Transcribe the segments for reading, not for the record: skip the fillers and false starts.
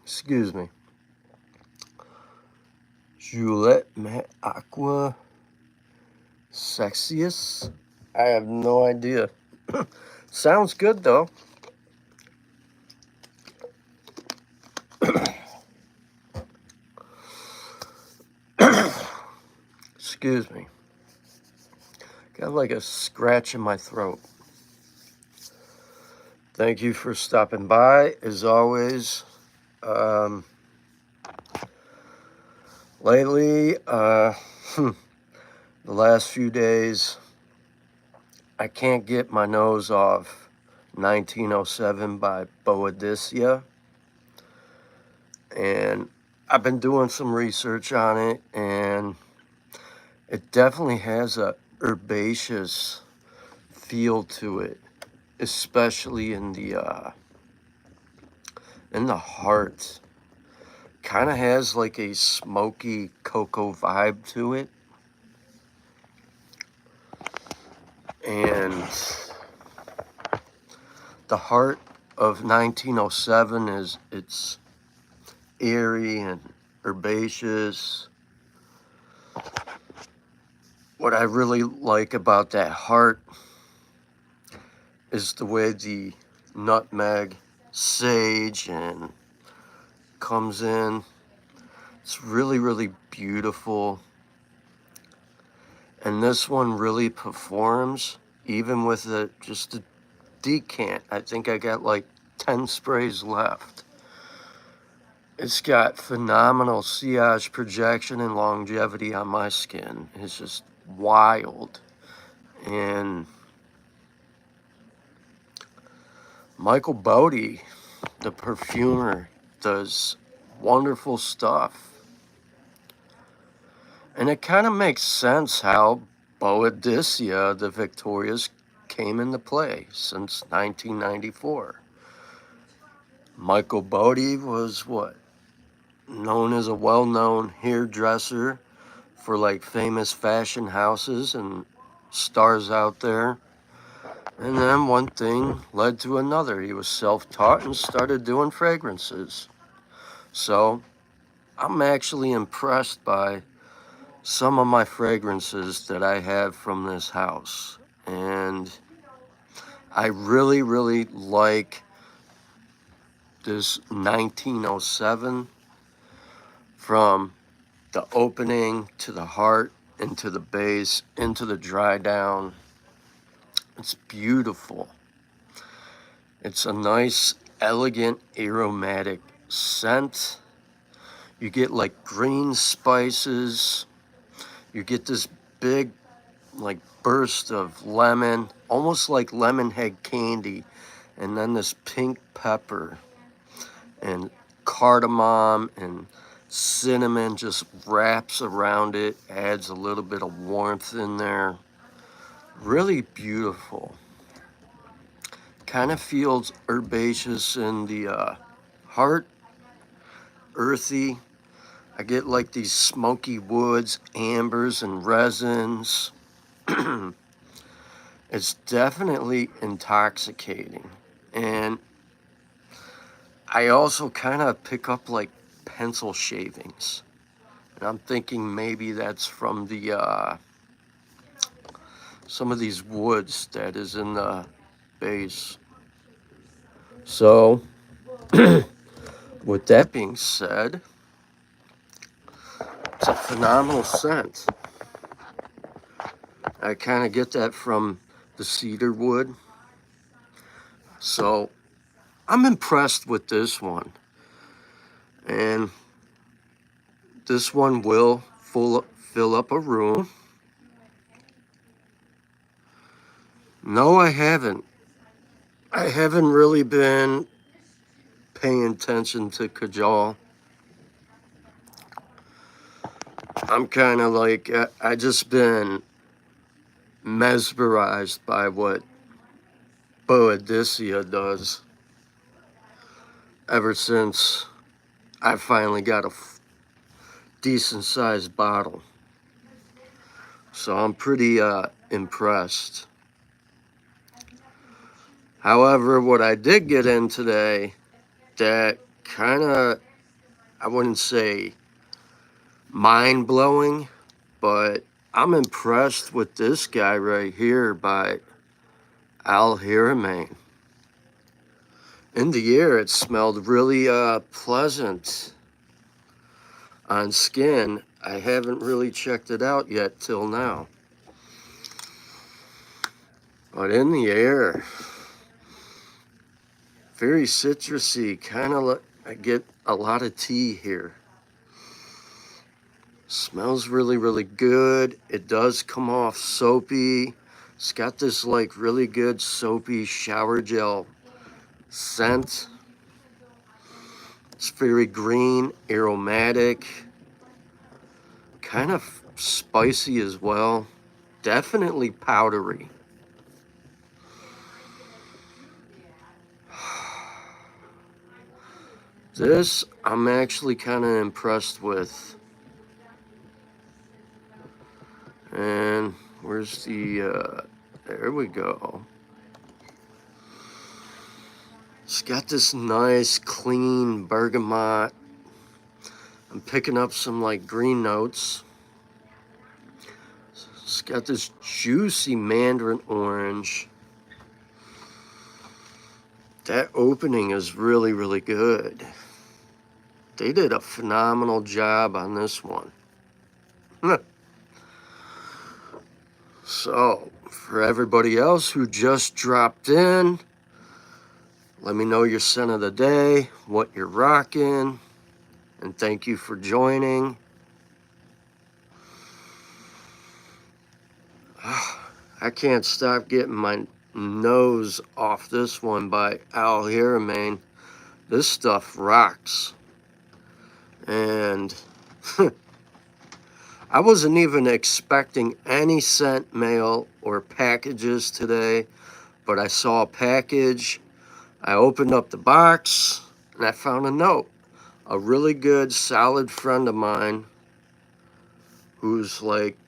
Excuse me. Juliet met Aqua Sexius? I have no idea. Sounds good though. Excuse me. Got like a scratch in my throat. Thank you for stopping by, as always. Um, lately, the last few days, I can't get my nose off 1907 by Boadicea. And I've been doing some research on it, and it definitely has a herbaceous feel to it, especially in the heart. Kind of has like a smoky cocoa vibe to it, and the heart of 1907 is it's airy and herbaceous. What I really like about that heart is the way the nutmeg, sage, and comes in. It's really, really beautiful. And this one really performs, even with just a decant. I think I got like 10 sprays left. It's got phenomenal sillage projection and longevity on my skin. It's just wild. And Michael Bodie, the perfumer, does wonderful stuff. And it kind of makes sense how Boadicea The Victorious came into play since 1994. Michael Bodie was known as a well-known hairdresser for like famous fashion houses and stars out there. And then one thing led to another. He was self-taught and started doing fragrances. So I'm actually impressed by some of my fragrances that I have from this house. And I really, really like this 1907 from the opening to the heart, into the base, into the dry down. It's beautiful. It's a nice, elegant, aromatic scent. You get like green spices. You get this big, like, burst of lemon, almost like lemon head candy. And then this pink pepper and cardamom and cinnamon just wraps around it, adds a little bit of warmth in there. Really beautiful. Kind of feels herbaceous in the heart, earthy. I get like these smoky woods, ambers, and resins. It's definitely intoxicating. And I also kind of pick up like pencil shavings. And I'm thinking maybe that's from the some of these woods that is in the base. So, with that being said, it's a phenomenal scent. I kind of get that from the cedar wood. So, I'm impressed with this one. And this one will fill up a room. No, I haven't. I haven't really been paying attention to Kajal. I'm kind of like, I just been mesmerized by what Boadicea does ever since I finally got a decent sized bottle. So I'm pretty impressed. However, what I did get in today that kind of, I wouldn't say mind-blowing, but I'm impressed with this guy right here by Haramain. In the air, it smelled really pleasant on skin. I haven't really checked it out yet till now. But in the air, very citrusy, kind of I get a lot of tea here. Smells really, really good. It does come off soapy. It's got this like really good soapy shower gel scent. It's very green, aromatic, kind of spicy as well. Definitely powdery. This I'm actually kind of impressed with. And where's the, there we go. It's got this nice, clean bergamot. I'm picking up some like green notes. It's got this juicy mandarin orange. That opening is really, really good. They did a phenomenal job on this one. So, for everybody else who just dropped in, let me know your scent of the day, what you're rocking, and thank you for joining. I can't stop getting my nose off this one by Haramain. This stuff rocks. And I wasn't even expecting any scent mail or packages today, but I saw a package. I opened up the box and I found a note. A really good, solid friend of mine who's like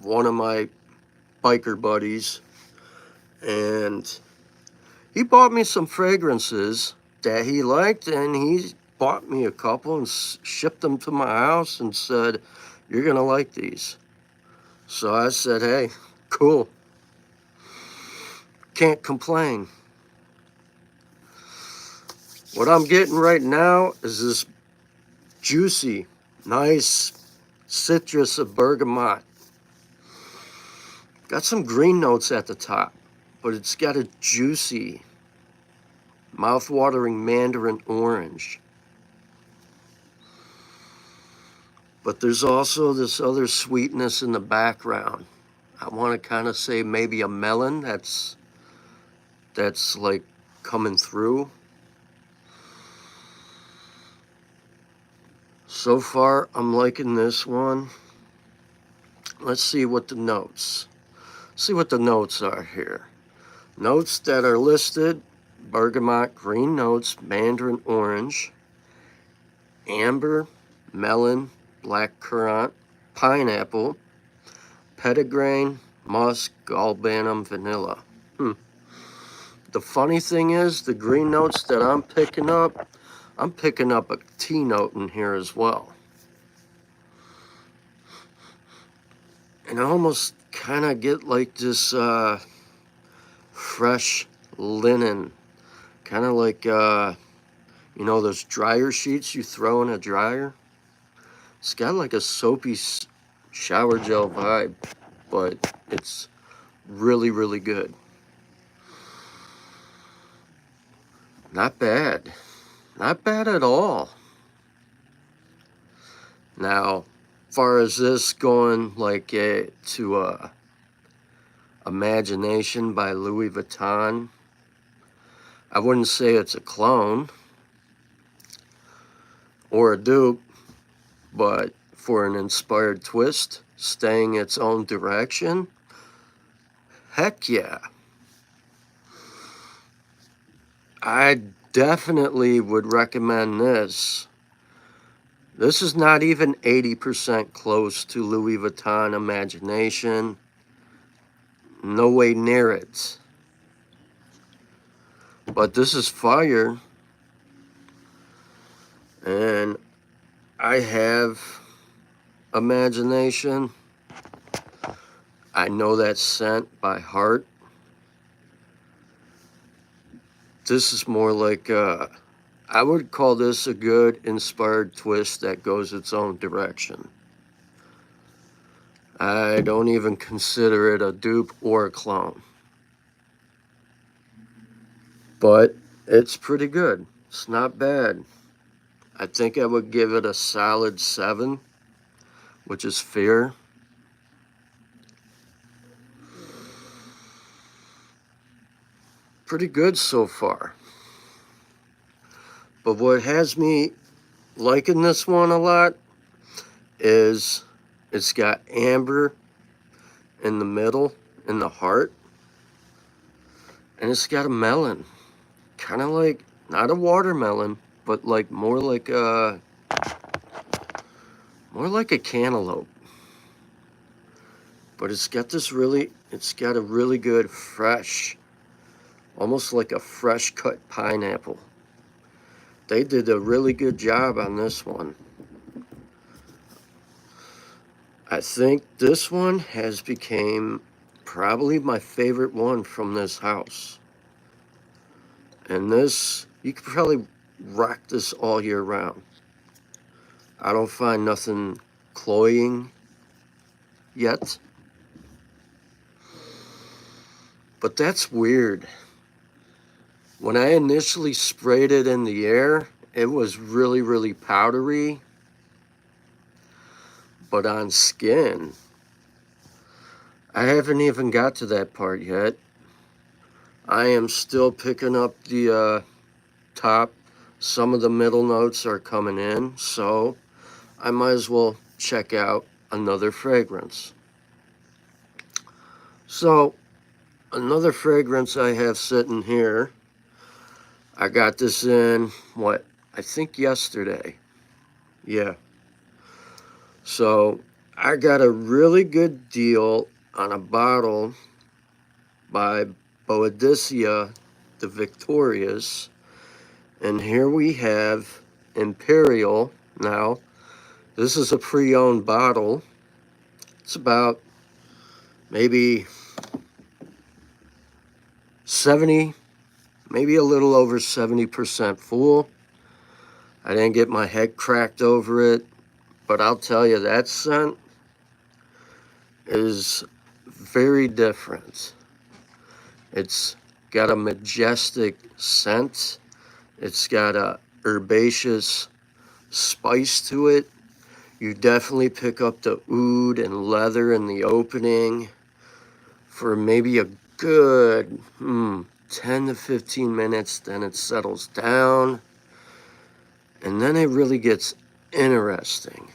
one of my biker buddies, and he bought me some fragrances that he liked, and he bought me a couple and shipped them to my house and said, "You're gonna like these." So I said, "Hey, cool. Can't complain." What I'm getting right now is this juicy, nice citrus of bergamot. Got some green notes at the top, but it's got a juicy, mouth-watering mandarin orange. But there's also this other sweetness in the background. I want to kind of say maybe a melon that's like coming through. So far, I'm liking this one. Let's see what the notes. See what the notes are here. Notes that are listed: bergamot, green notes, mandarin orange, amber, melon, black currant, pineapple, petitgrain, musk, galbanum, vanilla. The funny thing is, the green notes that I'm picking up a tea note in here as well. And I almost kind of get like this fresh linen, kind of like, you know, those dryer sheets you throw in a dryer. It's got like a soapy shower gel vibe, but it's really, really good. Not bad. Not bad at all. Now, far as this going like to Imagination by Louis Vuitton, I wouldn't say it's a clone or a dupe, but for an inspired twist, staying its own direction, heck yeah. I definitely would recommend this. This is not even 80% close to Louis Vuitton Imagination. No way near it. But this is fire, and I have imagination. I know that scent by heart. This is more like, I would call this a good inspired twist that goes its own direction. I don't even consider it a dupe or a clone. But it's pretty good. It's not bad. I think I would give it a solid 7, which is fair. Pretty good so far. But what has me liking this one a lot is it's got amber in the middle, in the heart, and it's got a melon. Kind of like, not a watermelon, but like more like a cantaloupe. But it's got a really good fresh, almost like a fresh cut pineapple. They did a really good job on this one. I think this one has become probably my favorite one from this house. And this, you could probably rock this all year round. I don't find nothing cloying yet. But that's weird. When I initially sprayed it in the air, it was really, really powdery. But on skin, I haven't even got to that part yet. I am still picking up the top. Some of the middle notes are coming in, so I might as well check out another fragrance. So, another fragrance I have sitting here. I got this in, I think yesterday. Yeah. So, I got a really good deal on a bottle by Boadicea The Victorious. And here we have Imperial. Now, this is a pre-owned bottle. It's about maybe 70, maybe a little over 70% full. I didn't get my head cracked over it, but I'll tell you, that scent is very different. It's got a majestic scent. It's got a herbaceous spice to it. You definitely pick up the oud and leather in the opening for maybe a good 10 to 15 minutes. Then it settles down. And then it really gets interesting.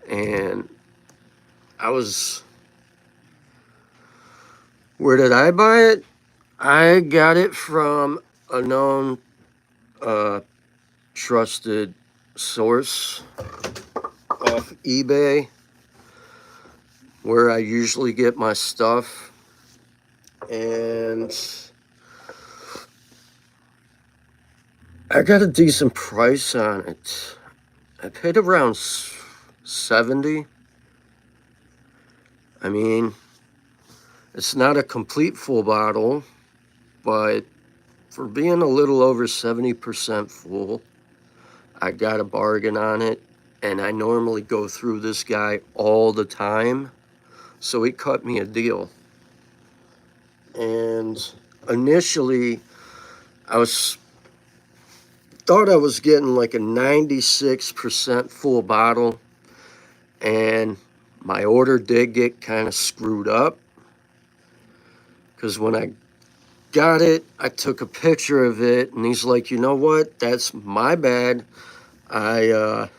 And where did I buy it? I got it from a known trusted source off eBay, where I usually get my stuff. And I got a decent price on it. I paid around 70. I mean, it's not a complete full bottle, but for being a little over 70% full, I got a bargain on it. And I normally go through this guy all the time, so he cut me a deal. And initially, thought I was getting like a 96% full bottle, and my order did get kind of screwed up, because when I got it, I took a picture of it, and he's like, you know what, that's my bad. I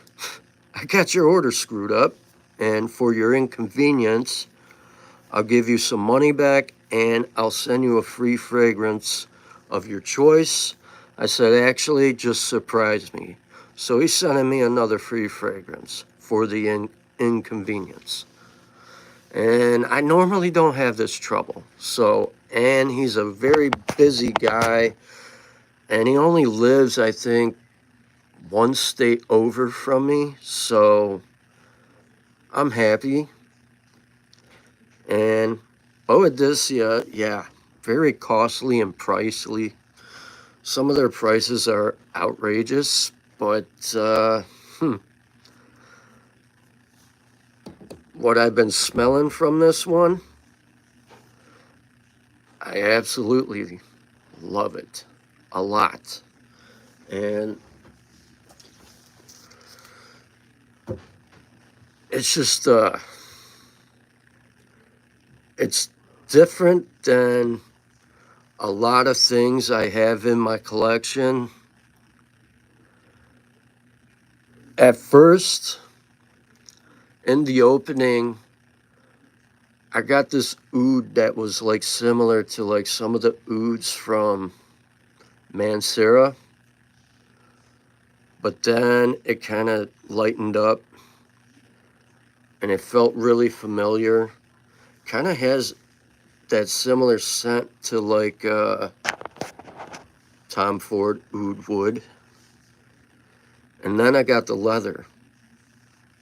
got your order screwed up, and for your inconvenience, I'll give you some money back, and I'll send you a free fragrance of your choice. I said, actually, just surprise me. So he's sending me another free fragrance for the inconvenience. And I normally don't have this trouble. So and he's a very busy guy, and he only lives, I think, one state over from me, so I'm happy. And Boadicea, yeah, very costly and pricey. Some of their prices are outrageous, but what I've been smelling from this one, I absolutely love it a lot. And it's just, it's different than a lot of things I have in my collection. At first, in the opening, I got this oud that was like similar to like some of the ouds from Mancera, but then it kind of lightened up and it felt really familiar. Kind of has that similar scent to like Tom Ford oud wood. And then I got the leather,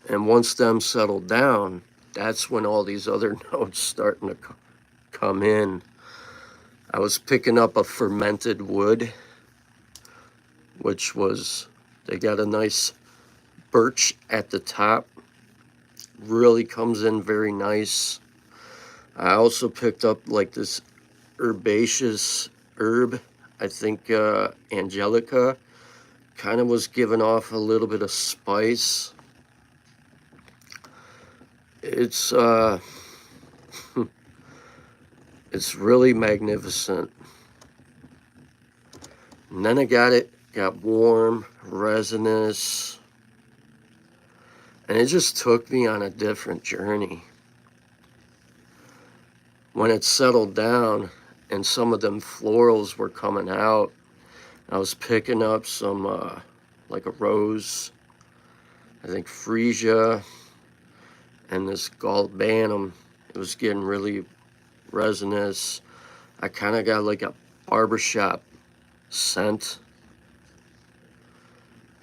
and once them settled down, that's when all these other notes starting to come in. I was picking up a fermented wood, which was, they got a nice birch at the top, really comes in very nice. I also picked up like this herbaceous herb, I think Angelica, kind of was giving off a little bit of spice. It's it's really magnificent. And then I got warm, resinous, and it just took me on a different journey. When it settled down and some of them florals were coming out, I was picking up some, like a rose, I think freesia, and this galbanum. It was getting really resinous. I kind of got like a barbershop scent.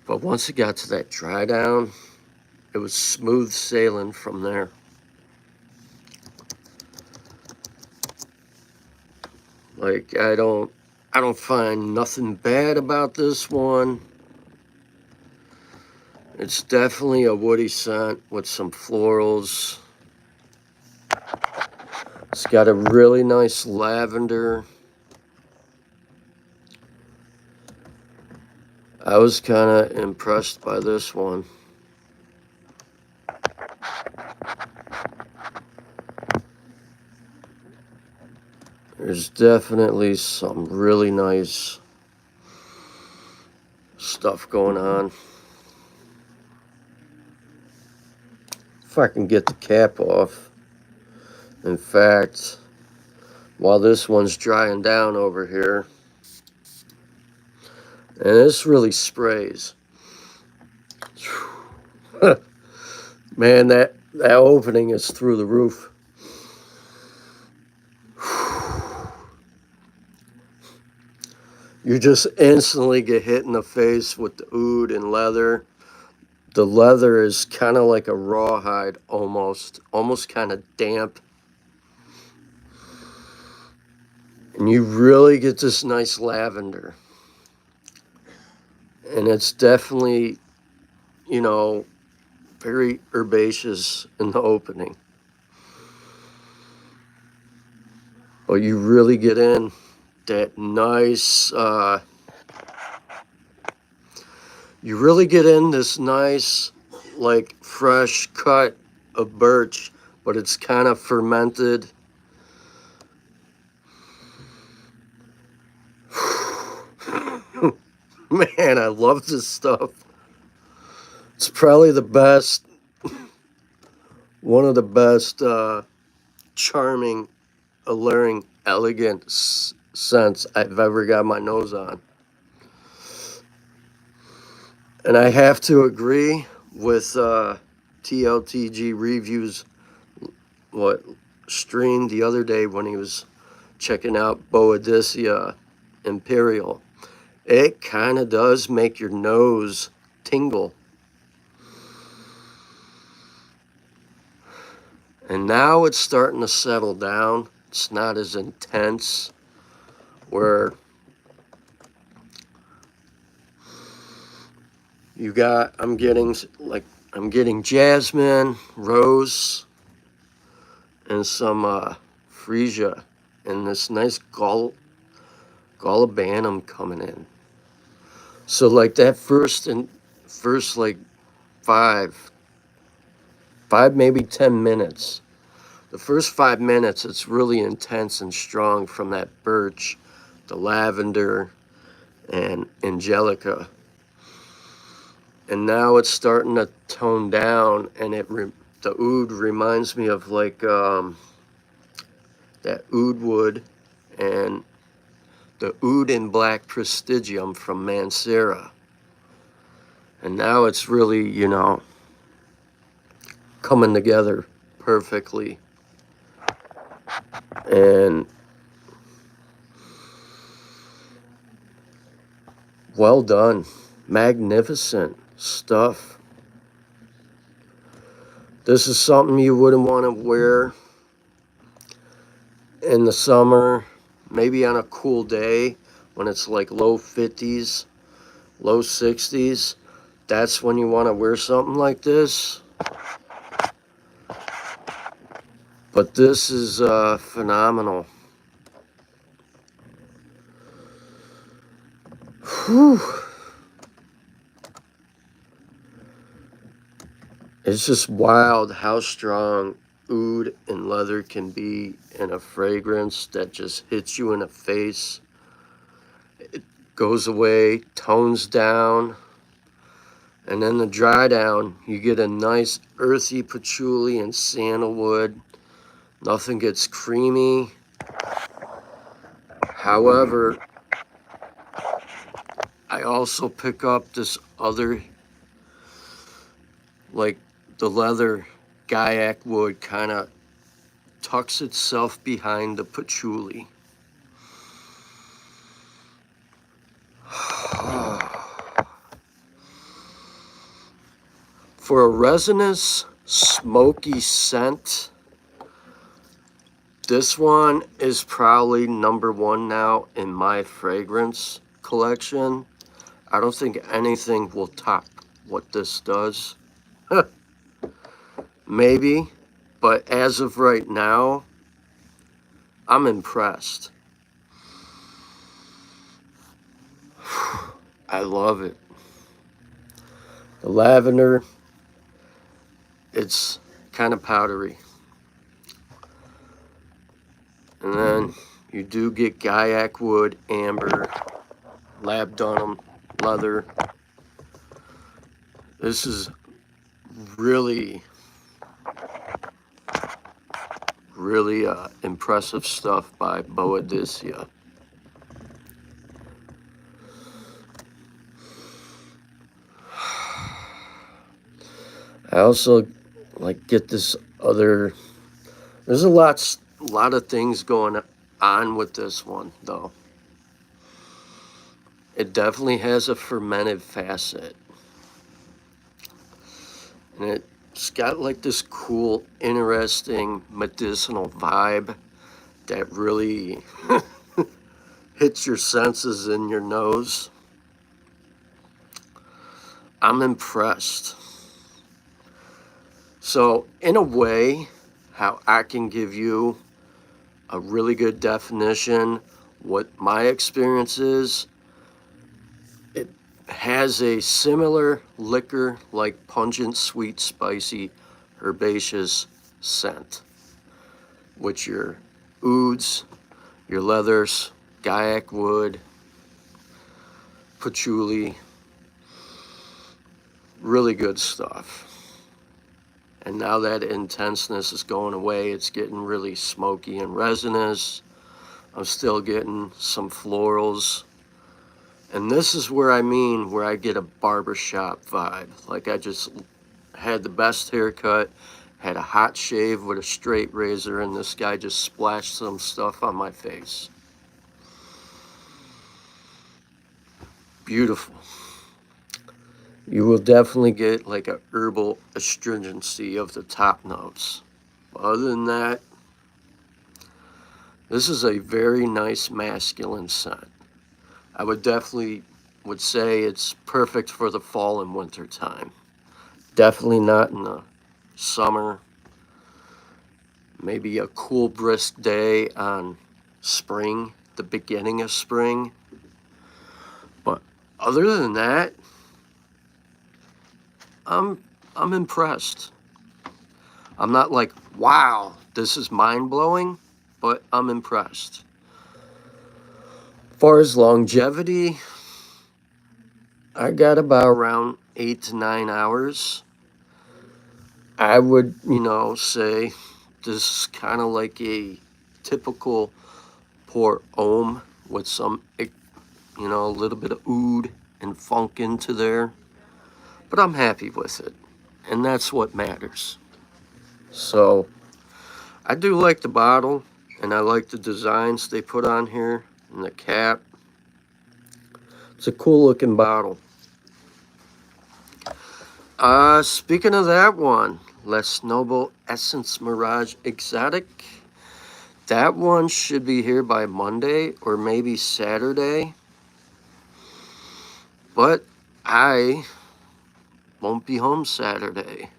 But once it got to that dry down, it was smooth sailing from there. Like, I don't find nothing bad about this one. It's definitely a woody scent with some florals. It's got a really nice lavender. I was kind of impressed by this one. There's definitely some really nice stuff going on. If I can get the cap off. In fact, while this one's drying down over here, and this really sprays. Man, that opening is through the roof. You just instantly get hit in the face with the oud and leather. The leather is kind of like a rawhide almost kind of damp. And you really get this nice lavender. And it's definitely, you know, very herbaceous in the opening. But you really get in that nice, you really get in this nice, like, fresh cut of birch, but it's kind of fermented. Man, I love this stuff. It's probably the best, one of the best charming, alluring, elegant scents I've ever got my nose on. And I have to agree with TLTG Reviews, streamed the other day when he was checking out Boadicea Imperial. It kind of does make your nose tingle. And now it's starting to settle down. It's not as intense where I'm getting jasmine, rose, and some freesia, and this nice gallibanum coming in. So like that first like five maybe 10 minutes. The first 5 minutes, it's really intense and strong from that birch, the lavender, and angelica. And now it's starting to tone down, and the oud reminds me of like that oud wood and the oud and black prestigium from Mancera. And now it's really, coming together perfectly. And well done. Magnificent stuff. This is something you wouldn't want to wear in the summer, maybe on a cool day when it's like low 50s, low 60s. That's when you want to wear something like this. But this is phenomenal. Whew. It's just wild how strong oud and leather can be in a fragrance that just hits you in the face. It goes away, tones down, and then the dry down, you get a nice earthy patchouli and sandalwood. Nothing gets creamy. However, I also pick up this other, like the leather gaiac wood kind of tucks itself behind the patchouli. For a resinous, smoky scent, this one is probably number one now in my fragrance collection. I don't think anything will top what this does. Maybe, but as of right now, I'm impressed. I love it. The lavender, it's kind of powdery. And then you do get gaiac wood, amber, labdanum, leather. This is really impressive stuff by Boadicea. I also get this other. There's a lot of things going on with this one though. It definitely has a fermented facet, and it's got like this cool, interesting medicinal vibe that really hits your senses in your nose. I'm impressed. So in a way, how I can give you a really good definition, what my experience is, it has a similar liquor, like pungent, sweet, spicy, herbaceous scent, which your ouds, your leathers, gaiac wood, patchouli, really good stuff. And now that intenseness is going away, it's getting really smoky and resinous. I'm still getting some florals. And this is where I get a barbershop vibe. Like I just had the best haircut, had a hot shave with a straight razor, and this guy just splashed some stuff on my face. Beautiful. You will definitely get like a herbal astringency of the top notes. Other than that, this is a very nice masculine scent. I would definitely say it's perfect for the fall and winter time. Definitely not in the summer. Maybe a cool, brisk day on spring, the beginning of spring. But other than that, I'm impressed. I'm not like, wow, this is mind-blowing, but I'm impressed. As far as longevity, I got about around 8 to 9 hours. I would, say this is kind of like a typical pour homme with some, a little bit of oud and funk into there. But I'm happy with it, and that's what matters. So I do like the bottle, and I like the designs they put on here and the cap. It's a cool looking bottle. Speaking of that one, Les Noble Essence Mirage Exotic. That one should be here by Monday or maybe Saturday. But I won't be home Saturday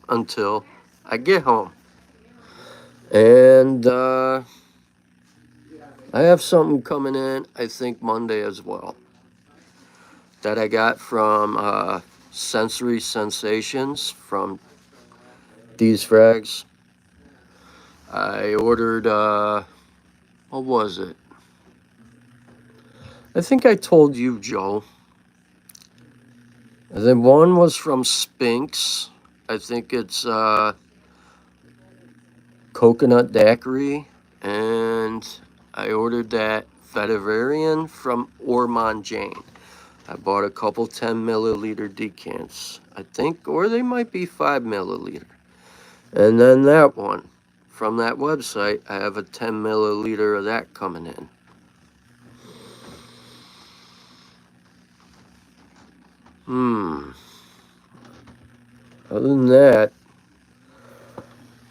until I get home. And I have something coming in, I think Monday as well, that I got from Sensory Sensations from these frags. I ordered, what was it? I think I told you, Joe. And then one was from Spinks. I think it's coconut daiquiri. And I ordered that Veterinarian from Ormond Jane. I bought a couple 10 milliliter decants, I think, or they might be 5 milliliter. And then that one from that website, I have a 10 milliliter of that coming in. Other than that,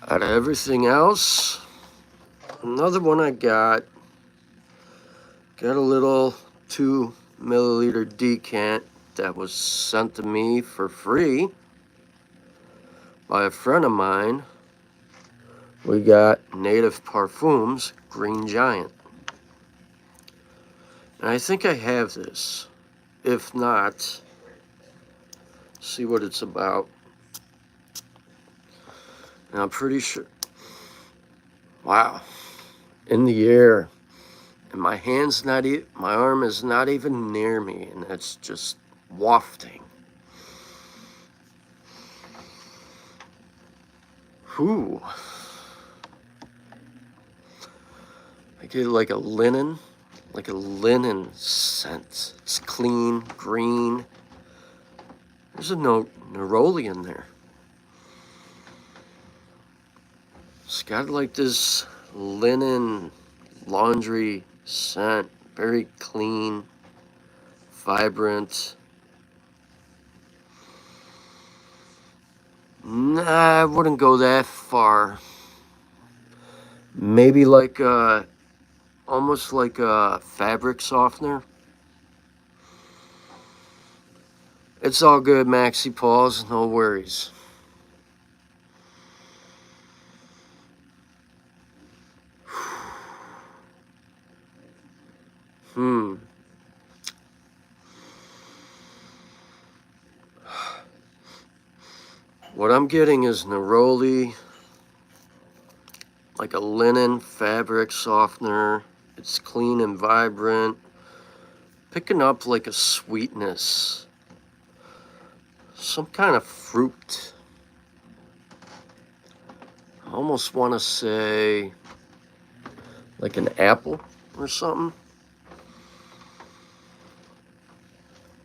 out of everything else, another one I got a little 2 milliliter decant that was sent to me for free by a friend of mine. We got Native Parfums Green Giant. And I think I have this. If not, see what it's about. And I'm pretty sure. Wow. In the air. And my hand's not even, my arm is not even near me, and it's just wafting. Whew. I get like a linen scent. It's clean, green. There's a neroli in there. It's got like this linen laundry scent, very clean, vibrant. Nah, I wouldn't go that far. Maybe like almost like a fabric softener. It's all good, Maxi Paws, no worries. What I'm getting is neroli, like a linen fabric softener. It's clean and vibrant. Picking up like a sweetness. Some kind of fruit. I almost want to say like an apple or something.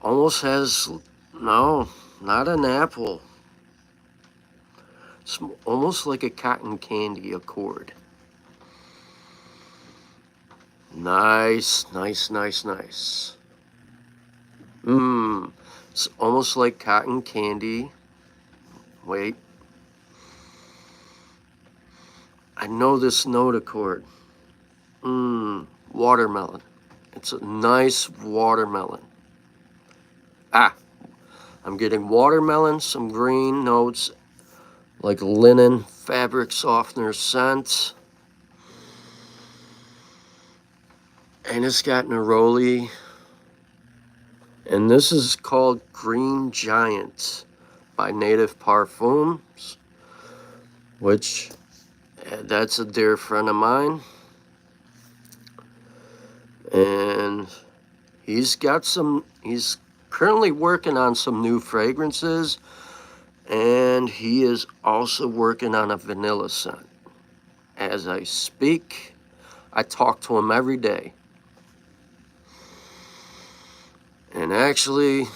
Almost has, no, not an apple. It's almost like a cotton candy accord. Nice, nice, nice, nice. It's almost like cotton candy. Wait. I know this note accord. Watermelon. It's a nice watermelon. I'm getting watermelon, some green notes, like linen, fabric softener scent. And it's got neroli. And this is called Green Giant by Native Parfums, which that's a dear friend of mine. And he's currently working on some new fragrances, and he is also working on a vanilla scent. As I speak, I talk to him every day. And actually,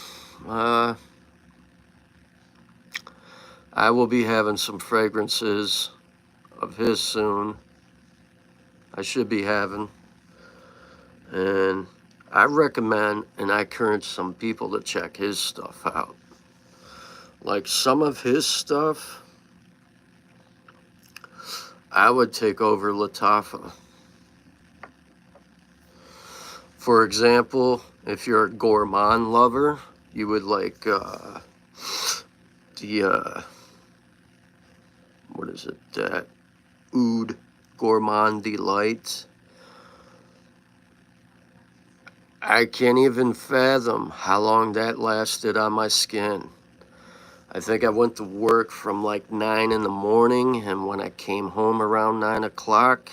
I will be having some fragrances of his soon. I should be having. And I recommend and I encourage some people to check his stuff out. Like some of his stuff, I would take over Lattafa. For example, if you're a gourmand lover, you would like the what is it? That Oud Gourmand Delight. I can't even fathom how long that lasted on my skin. I think I went to work from like 9 in the morning, and when I came home around 9 o'clock,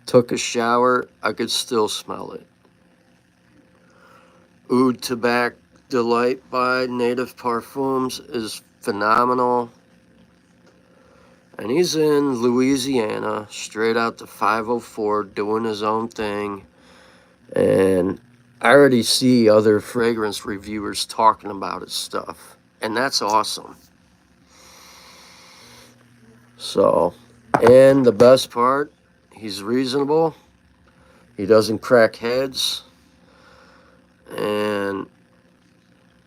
took a shower, I could still smell it. Oud Tobacco Delight by Native Parfums is phenomenal. And he's in Louisiana, straight out to 504, doing his own thing. And I already see other fragrance reviewers talking about his stuff. And that's awesome. So, and the best part, he's reasonable. He doesn't crack heads. And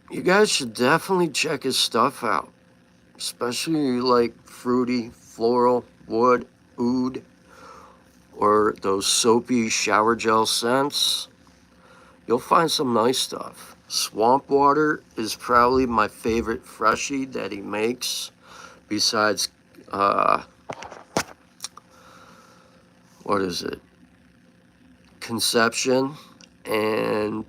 you guys should definitely check his stuff out. Especially like fruity, floral, wood, oud, or those soapy shower gel scents. You'll find some nice stuff. Swamp Water is probably my favorite freshie that he makes, besides, what is it? Conception and,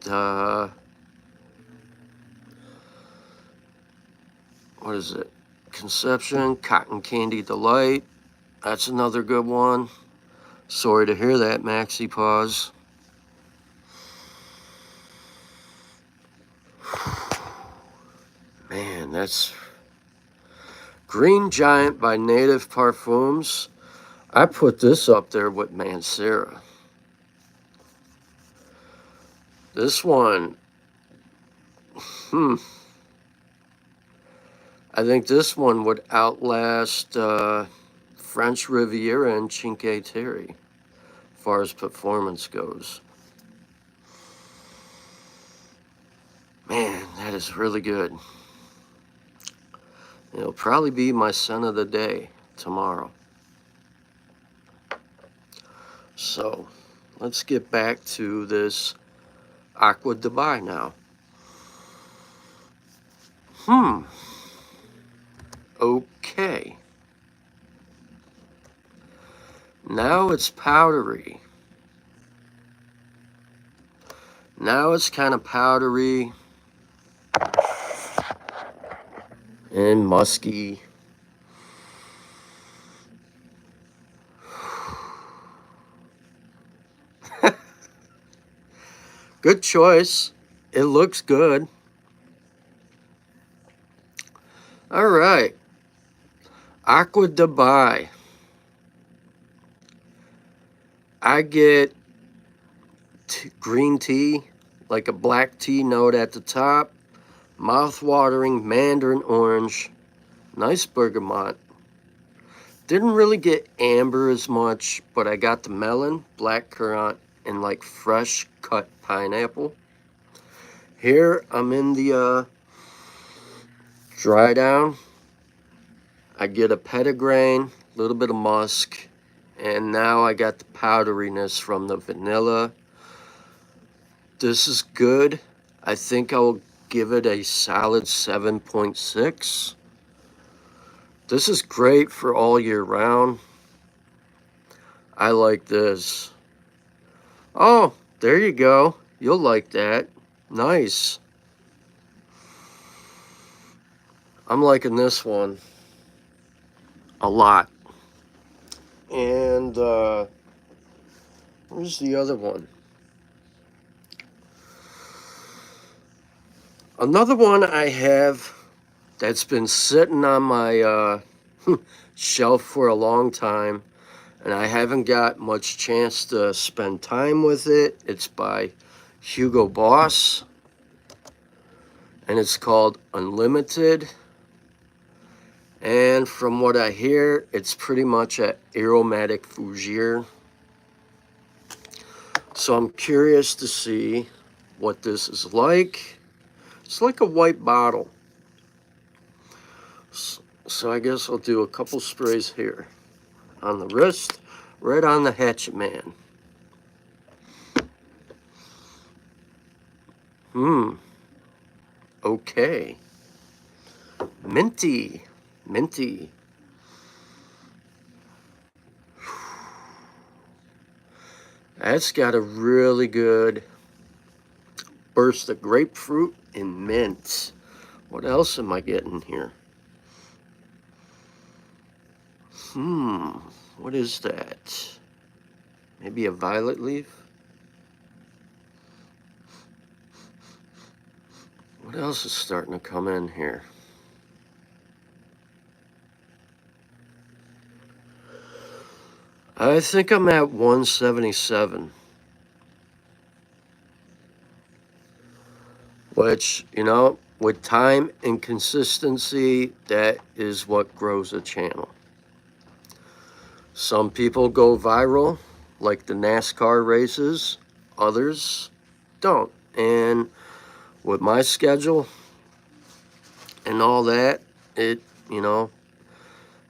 what is it? Conception, Cotton Candy Delight. That's another good one. Sorry to hear that, Maxi Paws. Man, that's Green Giant by Native Parfums. I put this up there with Mancera. This one, I think this one would outlast French Riviera and Cinque Terre, as far as performance goes. Man, that is really good. It'll probably be my scent of the day tomorrow. So, let's get back to this Aqua Dubai now. Okay. Now it's powdery. Now it's kind of powdery and musky. Good choice. It looks good. All right. Aqua Dubai. I get green tea, like a black tea note at the top, mouth-watering mandarin orange, Nice bergamot. Didn't really get amber as much, but I got the melon, black currant, and like fresh cut pineapple. Here I'm in the dry down. I get a petitgrain, a little bit of musk, and now I got the powderiness from the vanilla. This is good. I think I'll give it a solid 7.6. This is great for all year round. I like this. Oh, there you go. You'll like that. Nice. I'm liking this one a lot. And where's the other one? Another one I have that's been sitting on my shelf for a long time, and I haven't got much chance to spend time with it. It's by Hugo Boss, and it's called Unlimited. And from what I hear, it's pretty much an aromatic fougere. So I'm curious to see what this is like. It's like a white bottle. So I guess I'll do a couple sprays here. On the wrist, right on the hatchet man. Okay. Minty. Minty. That's got a really good burst of grapefruit and mint. What else am I getting here? What is that? Maybe a violet leaf? What else is starting to come in here? I think I'm at 177. Which, you know, with time and consistency, that is what grows a channel. Some people go viral, like the NASCAR races. Others don't. And with my schedule and all that, I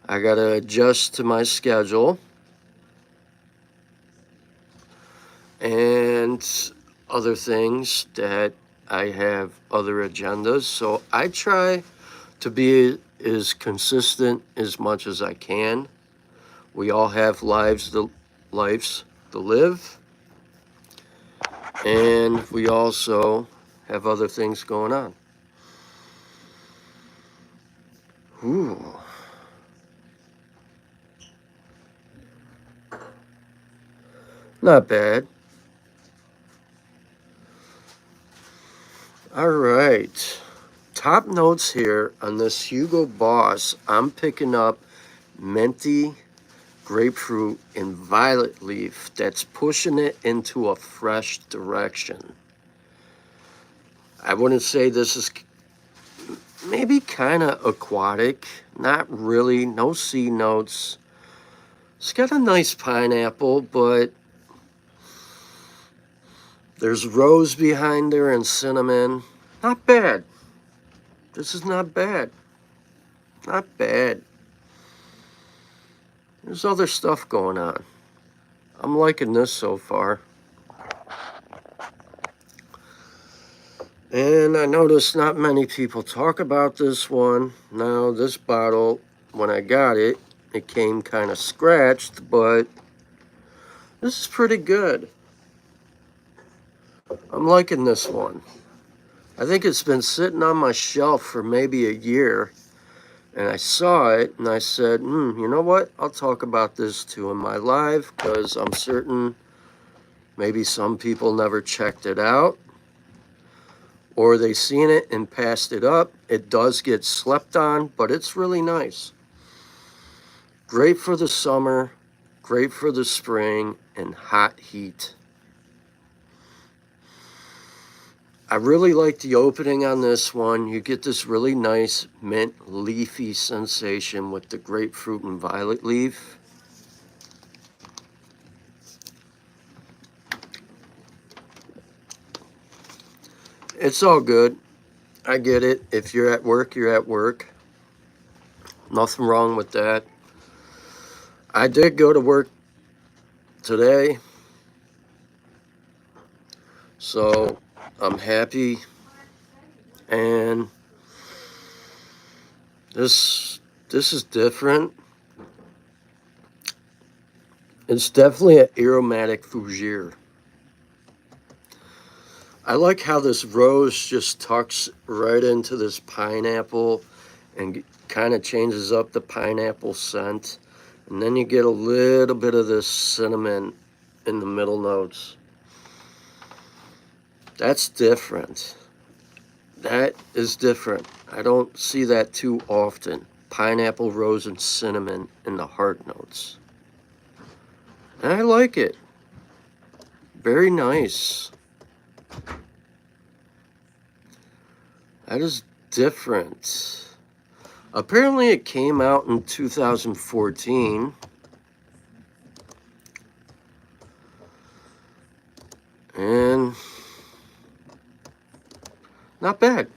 got to adjust to my schedule and other things that I have other agendas. So I try to be as consistent as much as I can. We all have lives to live, and we also have other things going on. Ooh. Not bad. All right. Top notes here on this Hugo Boss. I'm picking up minty, grapefruit, and violet leaf that's pushing it into a fresh direction. I wouldn't say this is maybe kind of aquatic. Not really. No C notes. It's got a nice pineapple, but there's rose behind there and cinnamon. Not bad. This is not bad. Not bad. There's other stuff going on. I'm liking this so far. And I noticed not many people talk about this one. Now, this bottle, when I got it, it came kind of scratched, but this is pretty good. I'm liking this one. I think it's been sitting on my shelf for maybe a year, and I saw it, and I said, you know what? I'll talk about this too in my live, because I'm certain maybe some people never checked it out, or they seen it and passed it up. It does get slept on, but it's really nice. Great for the summer, great for the spring, and hot heat. I really like the opening on this one. You get this really nice mint leafy sensation with the grapefruit and violet leaf. It's all good. I get it. If you're at work, you're at work. Nothing wrong with that. I did go to work today, so I'm happy. And this is different. It's definitely an aromatic fougere. I like how this rose just tucks right into this pineapple and kind of changes up the pineapple scent. And then you get a little bit of this cinnamon in the middle notes. That's different. That is different. I don't see that too often. Pineapple, rose, and cinnamon in the heart notes. And I like it. Very nice. That is different. Apparently it came out in 2014. And not bad.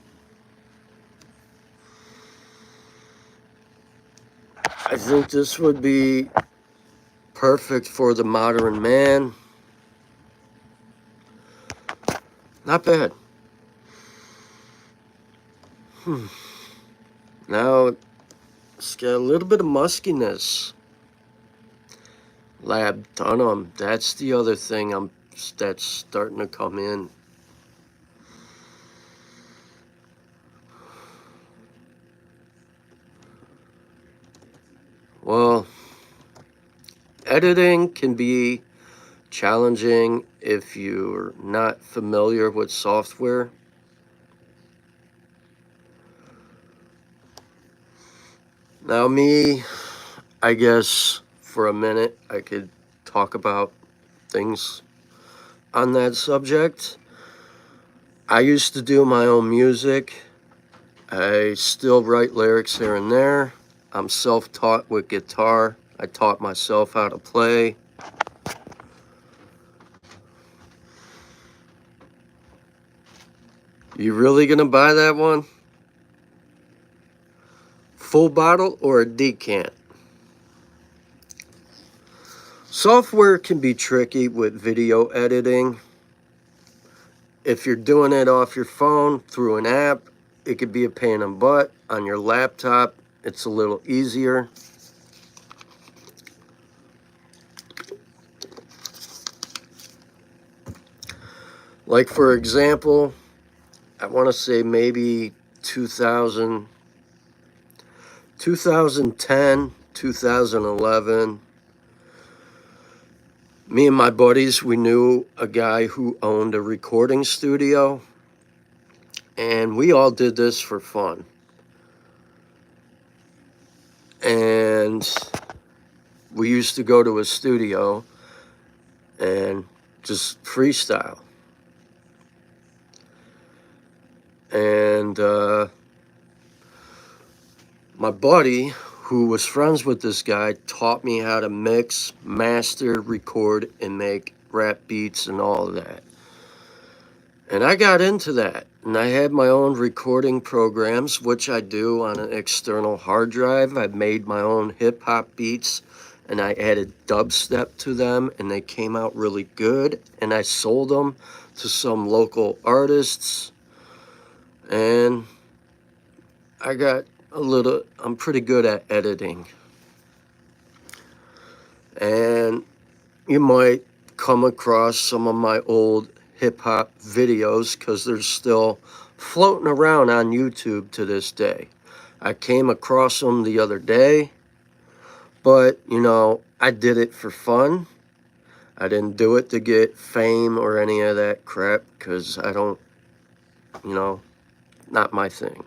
I think this would be perfect for the modern man. Not bad. Now it's got a little bit of muskiness. Labdanum, that's the other thing that's starting to come in. Well, editing can be challenging if you're not familiar with software. Now me, I guess for a minute I could talk about things on that subject. I used to do my own music. I still write lyrics here and there. I'm self-taught with guitar. I taught myself how to play. You really gonna buy that one? Full bottle or a decant? Software can be tricky with video editing. If you're doing it off your phone through an app, it could be a pain in the butt. On your laptop, it's a little easier. Like for example, I want to say maybe 2010, 2011. Me and my buddies, we knew a guy who owned a recording studio, and we all did this for fun. And we used to go to a studio and just freestyle. And my buddy, who was friends with this guy, taught me how to mix, master, record, and make rap beats and all of that. And I got into that. And I had my own recording programs, which I do on an external hard drive. I made my own hip-hop beats, and I added dubstep to them, and they came out really good. And I sold them to some local artists. And I'm pretty good at editing. And you might come across some of my old hip-hop videos because they're still floating around on YouTube to this day. I came across them the other day, but, I did it for fun. I didn't do it to get fame or any of that crap because I don't, not my thing.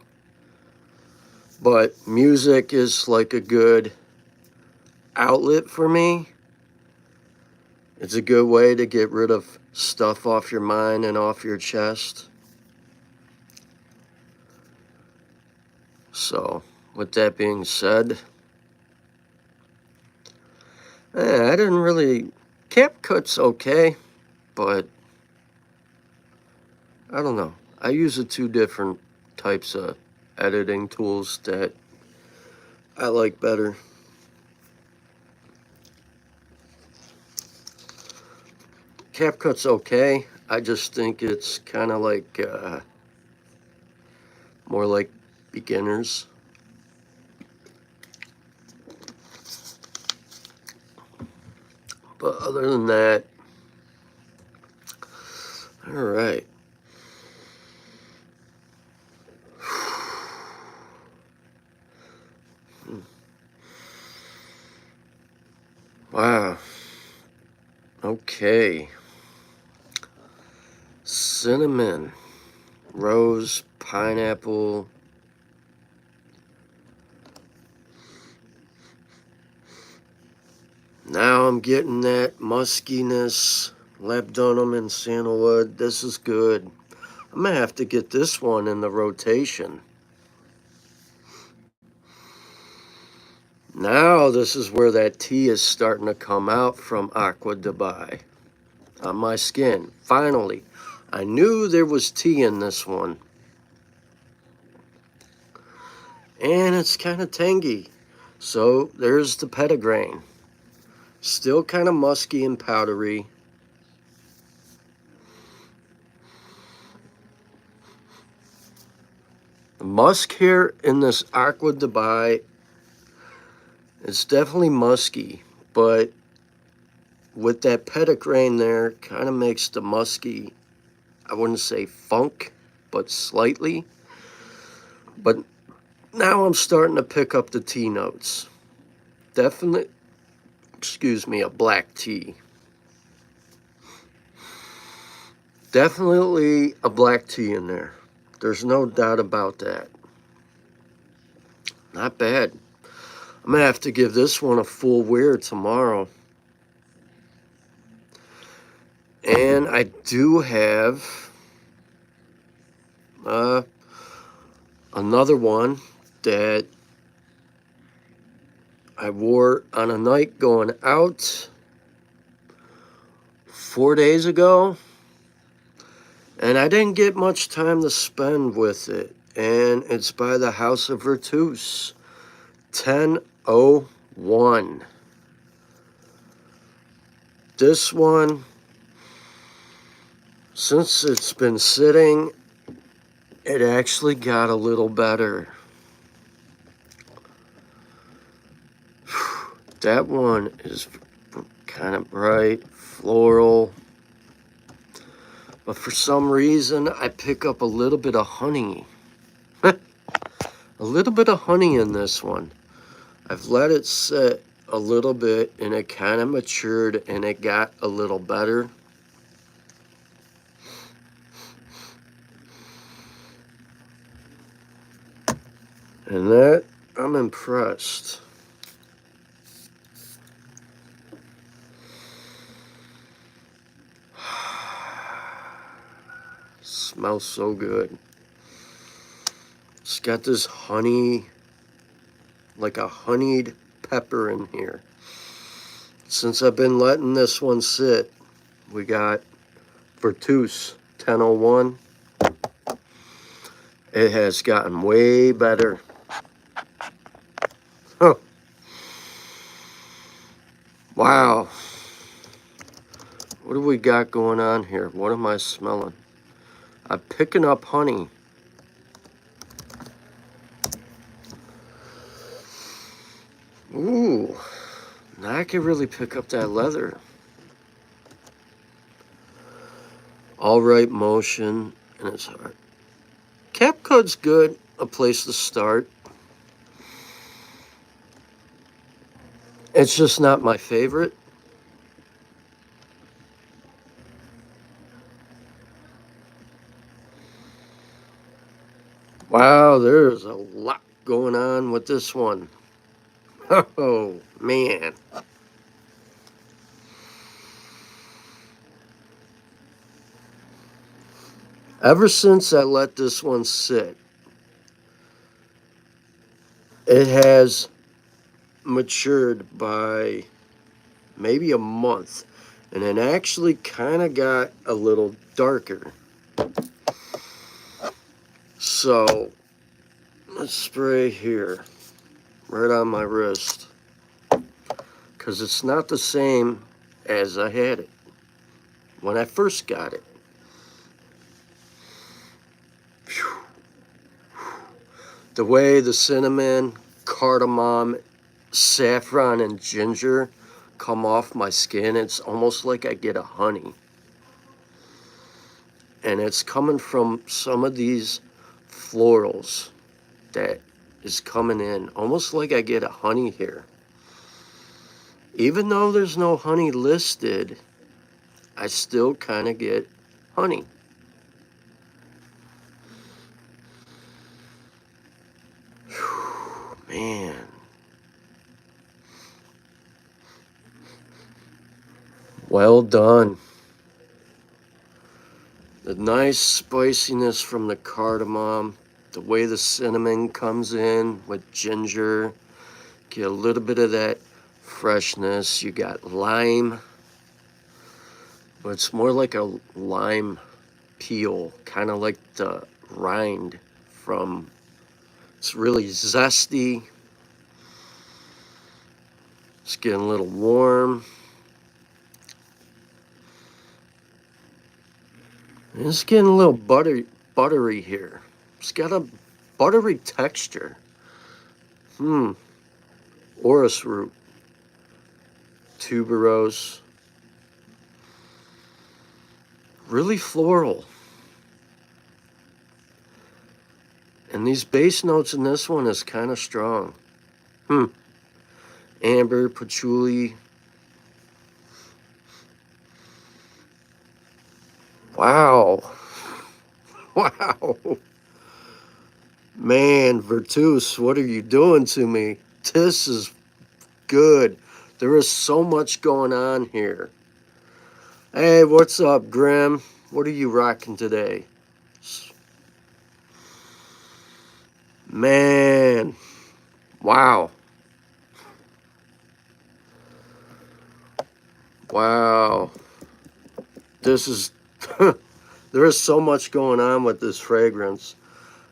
But music is like a good outlet for me. It's a good way to get rid of stuff off your mind and off your chest. So, with that being said, I didn't really... CapCut's okay, but I don't know. I use the two different types of editing tools that I like better. CapCut's okay. I just think it's kind of like more like beginners. But other than that, all right. Wow. Okay. Cinnamon, rose, pineapple. Now I'm getting that muskiness, labdanum and sandalwood. This is good. I'm gonna have to get this one in the rotation. Now this is where that tea is starting to come out from Aqua Dubai on my skin. Finally, I knew there was tea in this one. And it's kind of tangy. So there's the petitgrain. Still kind of musky and powdery. The musk here in this Aqua Dubai, it's definitely musky, but with that petitgrain there, kind of makes the musky, I wouldn't say funk, but slightly. But now I'm starting to pick up the tea notes. Definitely, a black tea. Definitely a black tea in there. There's no doubt about that. Not bad. I'm going to have to give this one a full wear tomorrow. And I do have another one that I wore on a night going out 4 days ago. And I didn't get much time to spend with it. And it's by the House of Virtus. 1001. This one, since it's been sitting, it actually got a little better. That one is kind of bright, floral. But for some reason, I pick up a little bit of honey. A little bit of honey in this one. I've let it sit a little bit and it kind of matured and it got a little better. And that, I'm impressed. Smells so good. It's got this honey, like a honeyed pepper in here. Since I've been letting this one sit, we got Virtus 1001. It has gotten way better. Huh. Wow. What do we got going on here? What am I smelling? I'm picking up honey. Ooh. Now I can really pick up that leather. All right motion, and it's hard. CapCut's good, a place to start. It's just not my favorite. Wow, there's a lot going on with this one. Oh, man. Ever since I let this one sit, It has matured by maybe a month, and it actually kind of got a little darker. So let's spray here, right on my wrist, because it's not the same as I had it when I first got it. The way the cinnamon, cardamom, saffron, and ginger come off my skin, it's almost like I get a honey. And it's coming from some of these florals that is coming in, almost like I get a honey here. Even though there's no honey listed, I still kind of get honey. Whew, man. Well done. The nice spiciness from the cardamom, the way the cinnamon comes in with ginger, get a little bit of that freshness. You got lime, but it's more like a lime peel, kind of like the rind from, it's really zesty. It's getting a little warm. And it's getting a little buttery here. It's got a buttery texture. Orris root, tuberose, really floral. And these base notes in this one is kind of strong. Amber, patchouli. Wow. Wow. Man, Virtus, what are you doing to me? This is good. There is so much going on here. Hey, what's up, Grim? What are you rocking today? Man. Wow. Wow. This is... there is so much going on with this fragrance.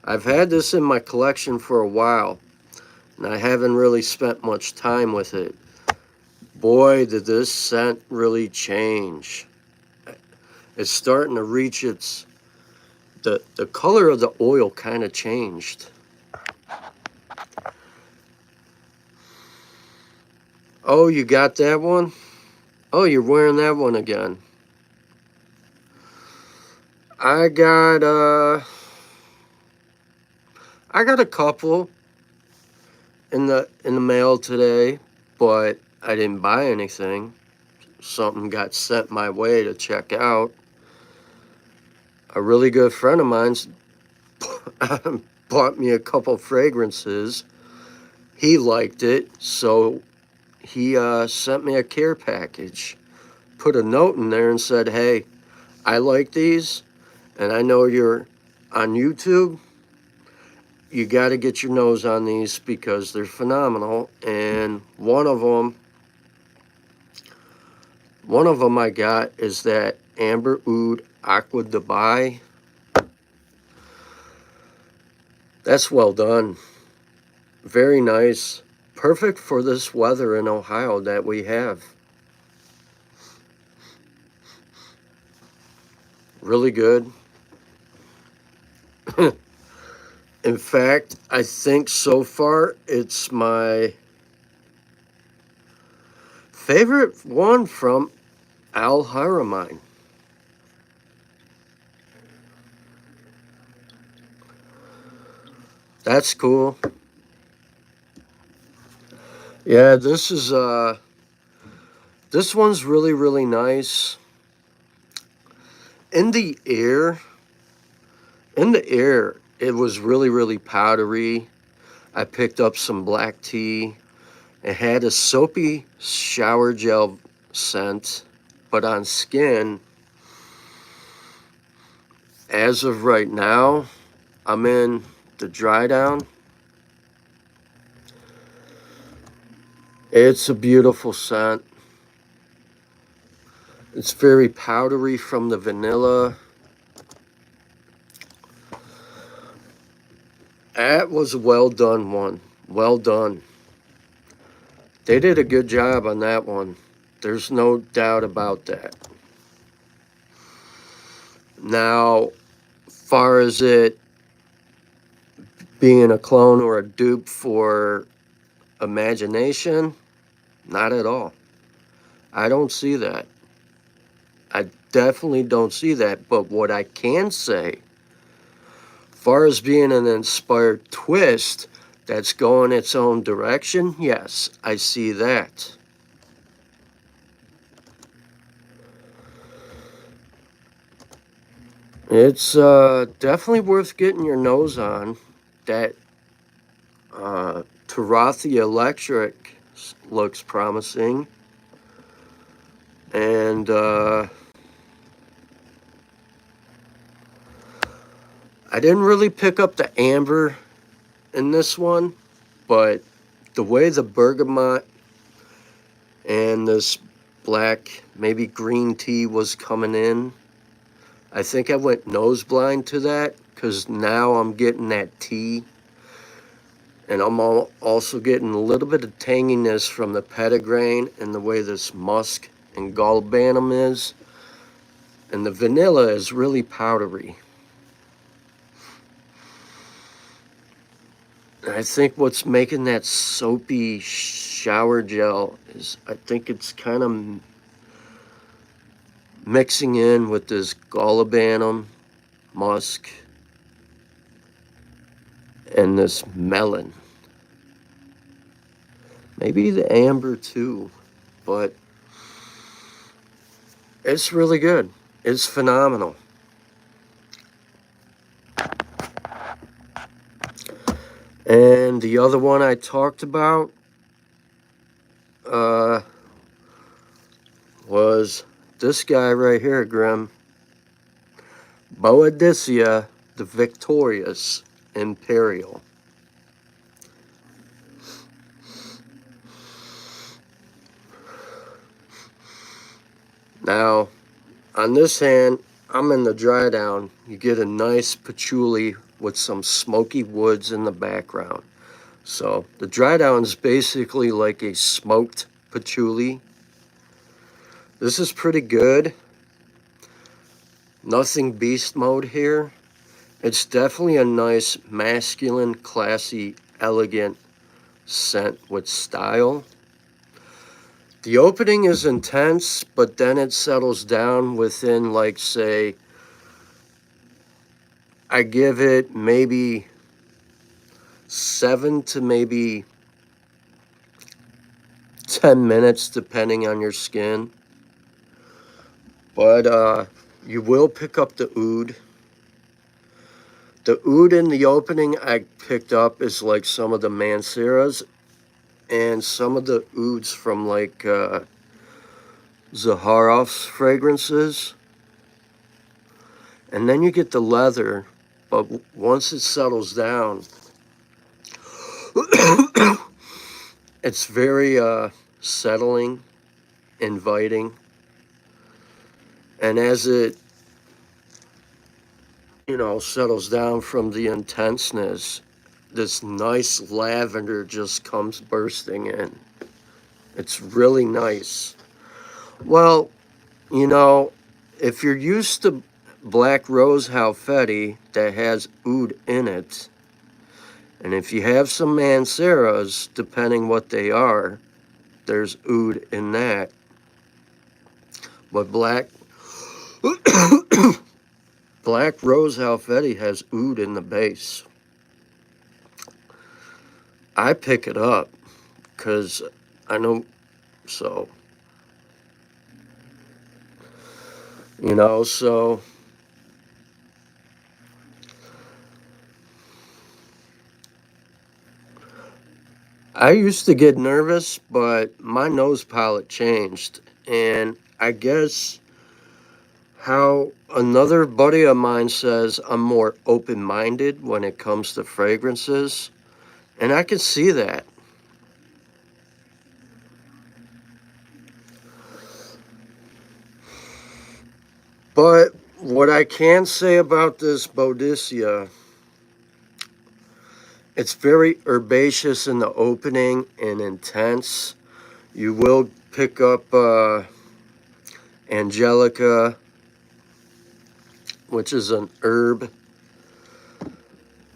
I've had this in my collection for a while, and I haven't really spent much time with it. Boy, did this scent really change. It's starting to reach its... The color of the oil kind of changed. Oh, you got that one? Oh, you're wearing that one again. I got a couple in the mail today, but I didn't buy anything. Something got sent my way to check out. A really good friend of mine's bought me a couple fragrances. He liked it, so he sent me a care package. Put a note in there and said, hey, I like these, and I know you're on YouTube. You got to get your nose on these because they're phenomenal. And one of them I got is that Amber Oud Aqua Dubai. That's well done. Very nice. Perfect for this weather in Ohio that we have. Really good. In fact, I think so far it's my favorite one from Haramain. That's cool. Yeah, this one's really, really nice. In the air, it was really, really powdery. I picked up some black tea. It had a soapy shower gel scent, but on skin, as of right now, I'm in the dry down. It's a beautiful scent. It's very powdery from the vanilla. That was a well done one. Well done. They did a good job on that one. There's no doubt about that. Now, far as it being a clone or a dupe for imagination, not at all. I don't see that. I definitely don't see that. But what I can say, far as being an inspired twist that's going its own direction, yes, I see that. It's definitely worth getting your nose on. That Tarathi Electric looks promising. And I didn't really pick up the amber in this one, but the way the bergamot and this black, maybe green tea was coming in, I think I went nose blind to that because now I'm getting that tea. And I'm also getting a little bit of tanginess from the petitgrain and the way this musk and galbanum is. And the vanilla is really powdery. And I think what's making that soapy shower gel is I think it's kind of mixing in with this galbanum, musk, and this melon. Maybe the amber too, but it's really good. It's phenomenal. And the other one I talked about was this guy right here, Grim. Boadicea The Victorious, Imperial. Now, on this hand, I'm in the dry down. You get a nice patchouli with some smoky woods in the background. So the dry down is basically like a smoked patchouli. This is pretty good. Nothing beast mode here. It's definitely a nice, masculine, classy, elegant scent with style. The opening is intense, but then it settles down within, like, say, I give it maybe 7 to maybe 10 minutes, depending on your skin. But you will pick up the oud. The oud in the opening I picked up is like some of the Manceras and some of the ouds from like Zaharoff's fragrances. And then you get the leather, but once it settles down, it's very settling, inviting. And as it, settles down from the intenseness, this nice lavender just comes bursting in. It's really nice. Well, if you're used to black rose halfeti that has oud in it, and if you have some Manceras, depending what they are, there's oud in that. But black rose halfeti has oud in the base. I pick it up because I know, so, so I used to get nervous, but my nose palette changed. And I guess how another buddy of mine says I'm more open-minded when it comes to fragrances. And I can see that. But what I can say about this Boadicea, it's very herbaceous in the opening and intense. You will pick up Angelica, which is an herb.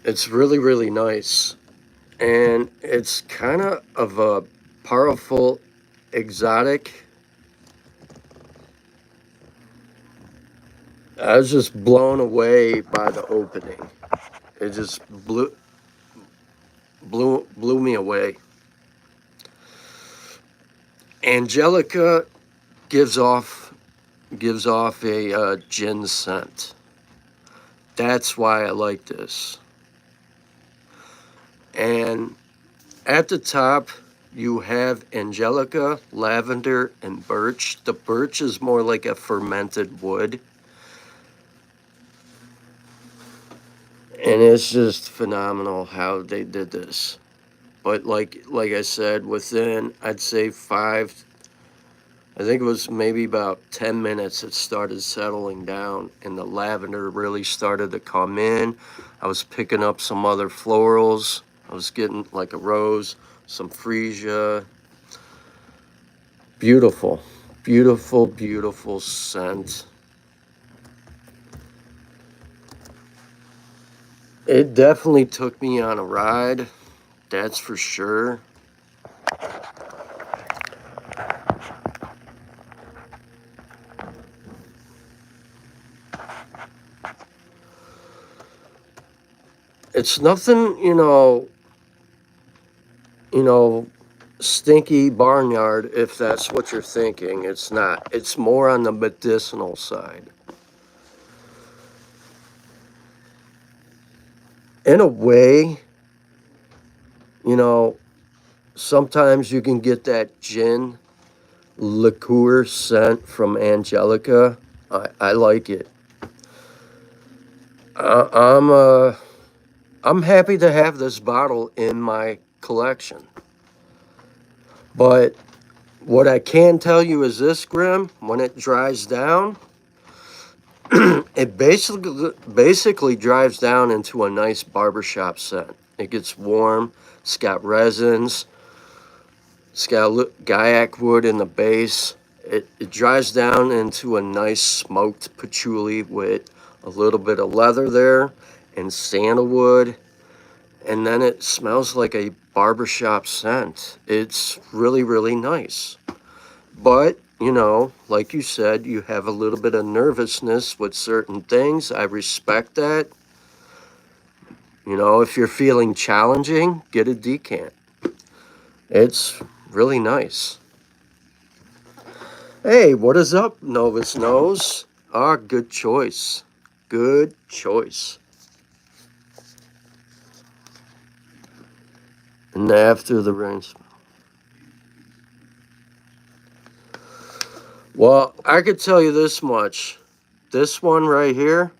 It's really, really nice. And it's kind of a powerful exotic. I was just blown away by the opening. It just blew me away. Angelica gives off a gin scent. That's why I like this. And at the top, you have Angelica, lavender, and birch. The birch is more like a fermented wood. And it's just phenomenal how they did this. But like I said, within, I'd say I think it was maybe about 10 minutes, it started settling down and the lavender really started to come in. I was picking up some other florals. I was getting like a rose, some freesia. Beautiful, beautiful, beautiful scent. It definitely took me on a ride, that's for sure. It's nothing, stinky barnyard, if that's what you're thinking. It's not. It's more on the medicinal side. In a way, you know, sometimes you can get that gin liqueur scent from Angelica. I like it. I, I'm happy to have this bottle in my collection. But what I can tell you is this, Grim, when it dries down, it basically drives down into a nice barbershop scent. It gets warm. It's got resins. It's got guaiac wood in the base. It dries down into a nice smoked patchouli with a little bit of leather there and sandalwood. And then it smells like a barbershop scent. It's really, really nice. But, like you said, you have a little bit of nervousness with certain things. I respect that. If you're feeling challenging, get a decant. It's really nice. Hey, what is up, Novus Nose? Ah, good choice. Good choice. And after the rain. Well, I could tell you this much. This one right here,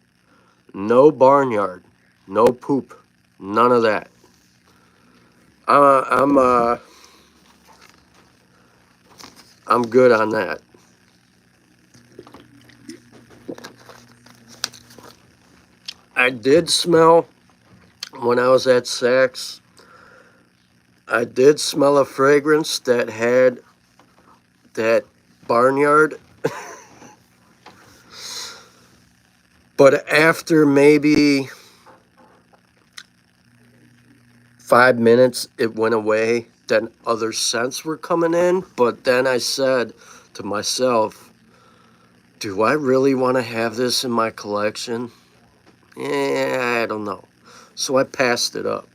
no barnyard, no poop, none of that. I'm good on that. I did smell when I was at Saks. I did smell a fragrance that had that barnyard. But after maybe 5 minutes, it went away. Then other scents were coming in. But then I said to myself, do I really want to have this in my collection? I don't know. So I passed it up.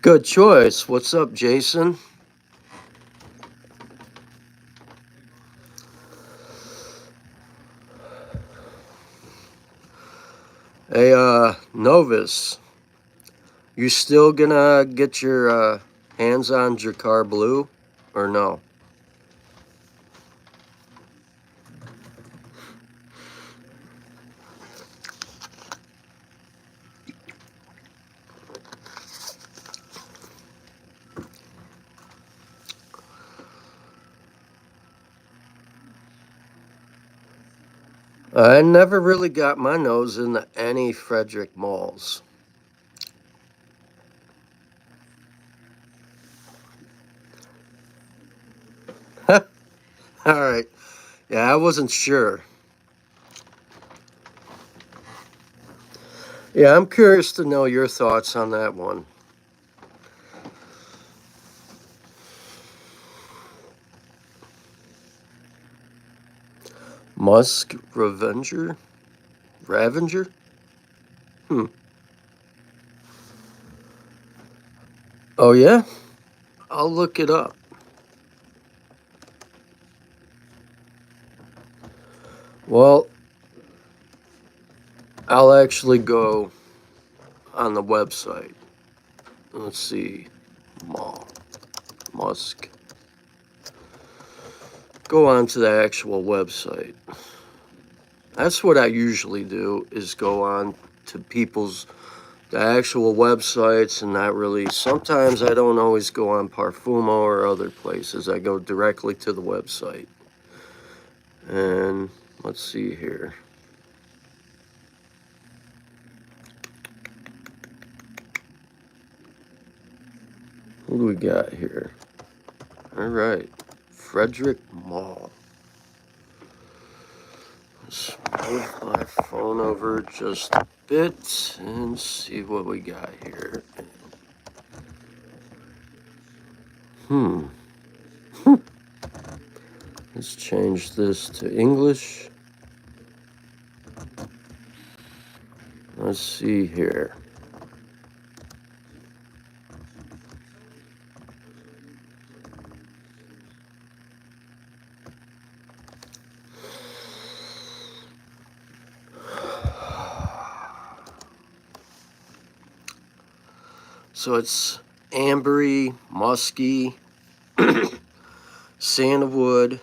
Good choice. What's up, Jason? Hey, Novus, you still gonna get your hands on Jakar Blue or no? I never really got my nose into any Frederick malls. All right. Yeah, I wasn't sure. Yeah, I'm curious to know your thoughts on that one. Musk Revenger? Ravenger? Hmm. Oh, yeah? I'll look it up. Well, I'll actually go on the website. Let's see. Mall. Musk. Go on to the actual website. That's what I usually do, is go on to the actual websites, and not really. Sometimes I don't always go on Parfumo or other places. I go directly to the website. And let's see here. What do we got here? All right. Frederick Mall. Let's move my phone over just a bit and see what we got here. Hmm. Let's change this to English. Let's see here. So it's ambery, musky, sandalwood,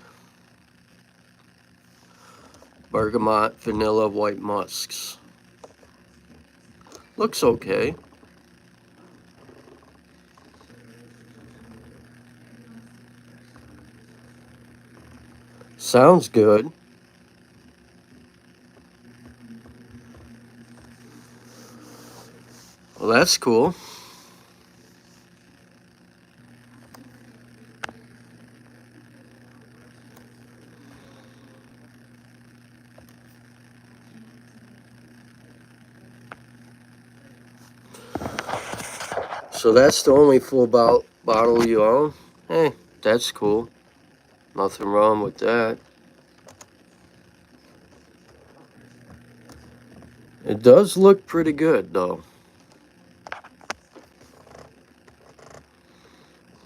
bergamot, vanilla, white musks. Looks okay. Sounds good. Well, that's cool. So that's the only full bottle you own? Hey, that's cool. Nothing wrong with that. It does look pretty good, though.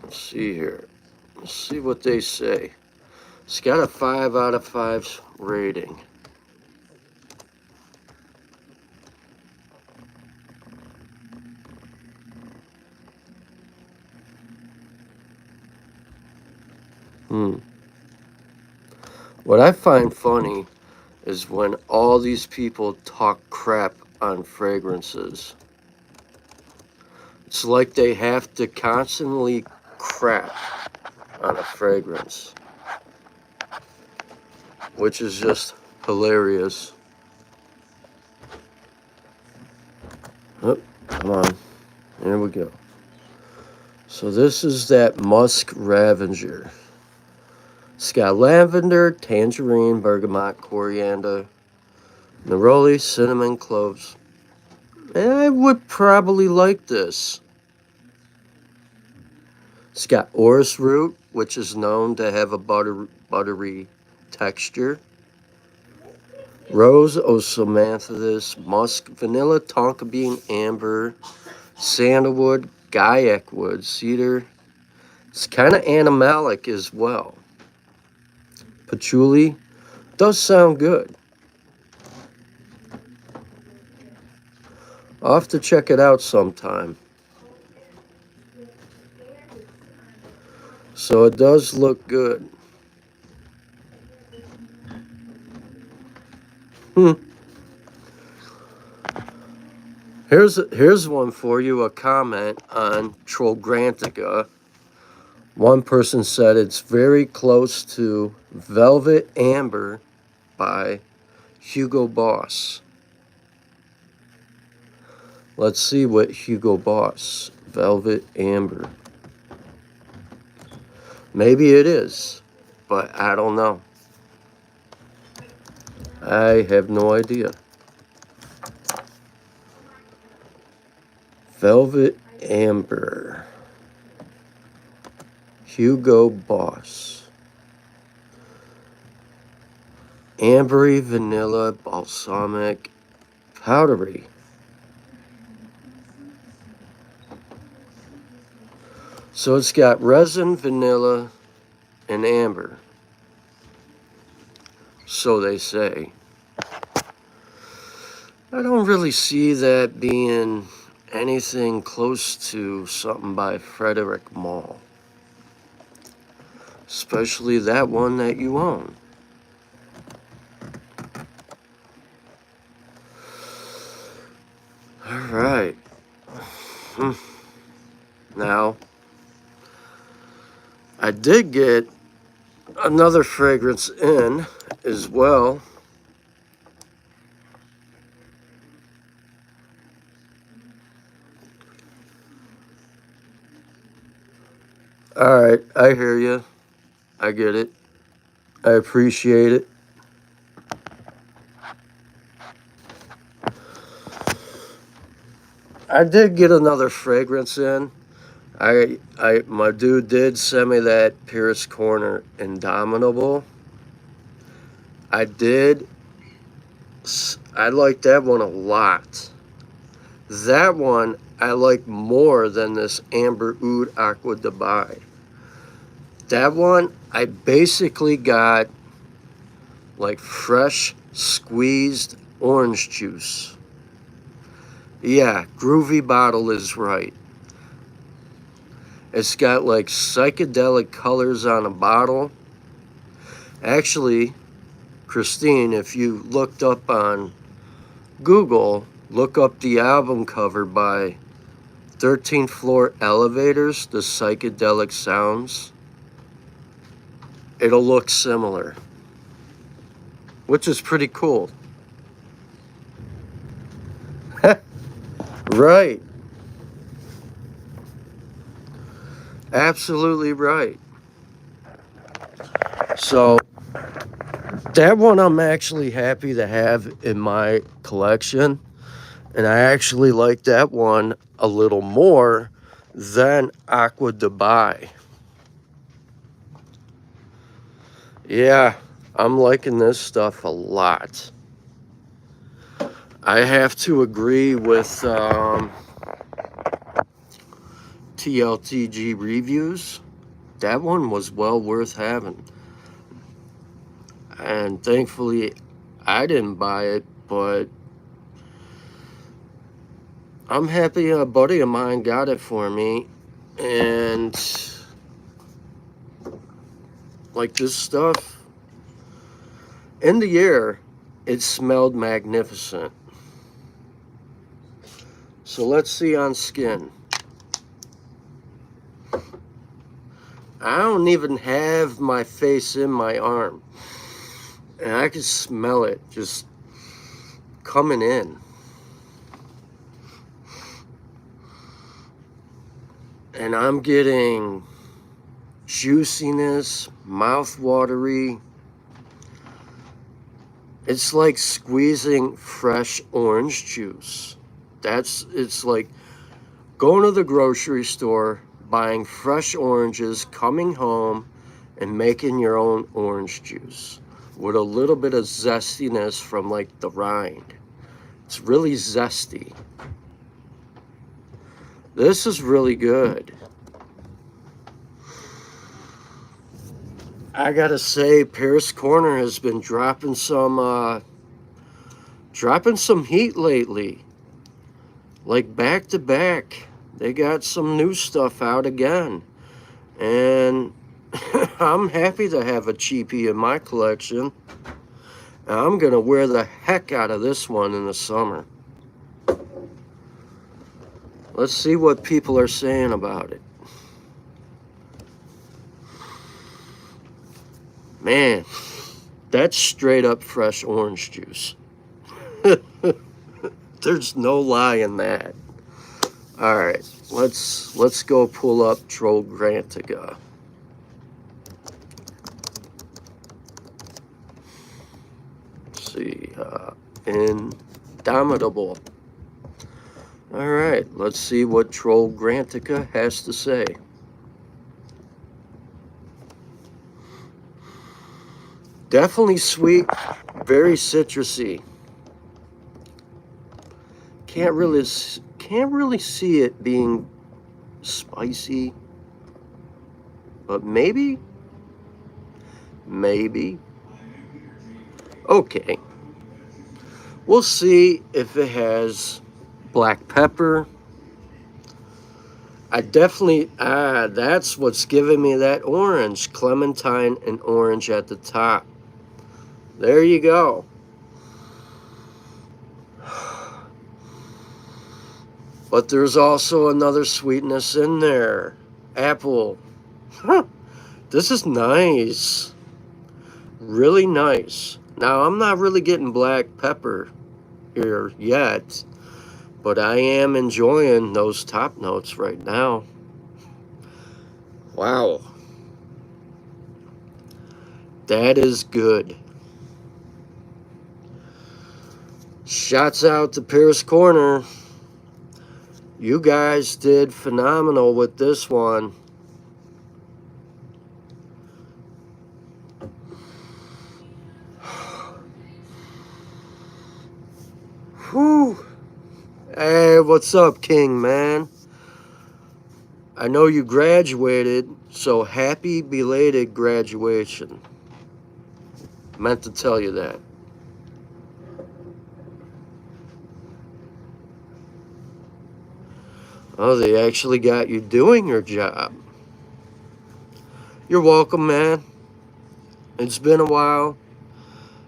Let's see here. Let's see what they say. It's got a 5 out of 5 rating. What I find funny is when all these people talk crap on fragrances. It's like they have to constantly crap on a fragrance, which is just hilarious. Oh, come on. There we go. So this is that Musk Ravenger. It's got lavender, tangerine, bergamot, coriander, neroli, cinnamon, cloves. And I would probably like this. It's got orris root, which is known to have a buttery texture. Rose, osmanthus, musk, vanilla, tonka bean, amber, sandalwood, gaiac wood, cedar. It's kind of animalic as well. Patchouli does sound good. I'll have to check it out sometime. So it does look good. Here's one for you, a comment on Trograntica. One person said it's very close to Velvet Amber by Hugo Boss. Let's see what Hugo Boss. Velvet Amber. Maybe it is, but I don't know. I have no idea. Velvet Amber. Hugo Boss. Ambery, vanilla, balsamic, powdery. So it's got resin, vanilla, and amber. So they say. I don't really see that being anything close to something by Frederick Mall. Especially that one that you own. Alright. Now, I did get another fragrance in as well. Alright, I hear you. I get it. I appreciate it. I did get another fragrance in. My dude did send me that Pierce Corner Indomitable. I like that one a lot. That one I like more than this Amber Oud Aqua Dubai. That one I basically got like fresh squeezed orange juice. Yeah, groovy bottle is right. It's got like psychedelic colors on a bottle. Actually, Christine, if you looked up on Google, look up the album cover by 13th Floor Elevators, the psychedelic sounds. It'll look similar, which is pretty cool. Right. Absolutely right. So that one I'm actually happy to have in my collection. And I actually like that one a little more than Aqua Dubai. Yeah, I'm liking this stuff a lot. I have to agree with TLTG reviews. That one was well worth having. And thankfully, I didn't buy it, but I'm happy a buddy of mine got it for me. And like this stuff, in the air, it smelled magnificent. So let's see on skin. I don't even have my face in my arm. And I can smell it just coming in. And I'm getting juiciness, mouth-watery. It's like squeezing fresh orange juice. It's like going to the grocery store, buying fresh oranges, coming home, and making your own orange juice with a little bit of zestiness from like the rind. It's really zesty. This is really good. I gotta say, Paris Corner has been dropping some heat lately. Like back to back. They got some new stuff out again. And I'm happy to have a cheapie in my collection. And I'm gonna wear the heck out of this one in the summer. Let's see what people are saying about it. Man, That's straight up fresh orange juice. There's no lie in that. All right, let's go pull up Trograntica. Let's see, Indomitable. All right, let's see what Trograntica has to say. Definitely sweet, very citrusy. Can't really see it being spicy, but maybe. Okay, we'll see if it has black pepper. I definitely, that's what's giving me that orange, clementine and orange at the top. There you go. But there's also another sweetness in there. Apple. This is nice. Really nice. Now, I'm not really getting black pepper here yet, but I am enjoying those top notes right now. Wow. That is good. Shouts out to Pierce Corner. You guys did phenomenal with this one. Whew. Hey, what's up, King, man? I know you graduated, so happy belated graduation. Meant to tell you that. Oh, they actually got you doing your job. You're welcome, man. It's been a while.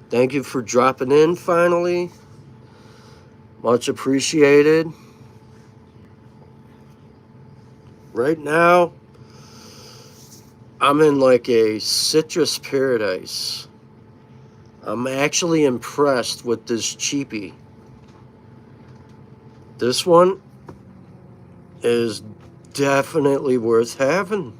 Thank you for dropping in finally. Much appreciated. Right now, I'm in like a citrus paradise. I'm actually impressed with this cheapie. This one is definitely worth having.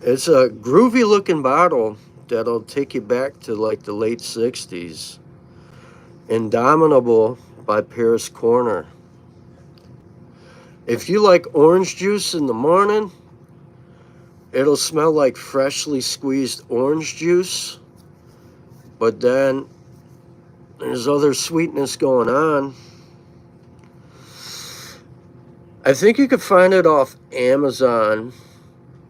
It's a groovy looking bottle that'll take you back to like the late 60s. Indomitable by Pierce Corner. If you like orange juice in the morning, it'll smell like freshly squeezed orange juice. But then there's other sweetness going on. I think you could find it off Amazon,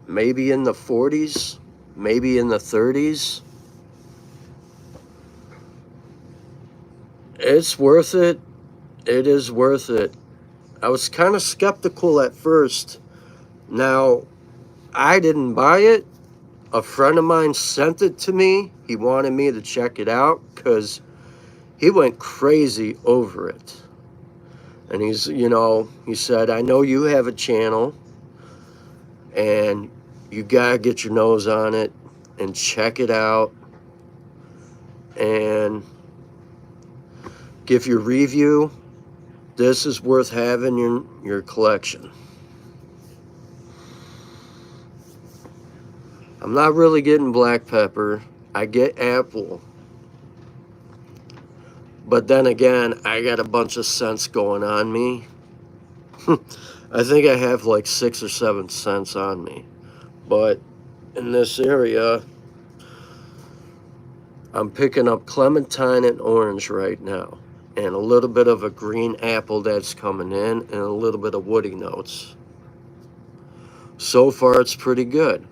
maybe in the 40s, maybe in the 30s. It's worth it. It is worth it. I was kind of skeptical at first. Now, I didn't buy it. A friend of mine sent it to me. He wanted me to check it out because he went crazy over it. And he said, I know you have a channel and you gotta get your nose on it and check it out and give your review. This is worth having in your collection. I'm not really getting black pepper. I get apple. But then again, I got a bunch of scents going on me. I think I have like 6 or 7 scents on me. But in this area, I'm picking up clementine and orange right now. And a little bit of a green apple that's coming in and a little bit of woody notes. So far, it's pretty good.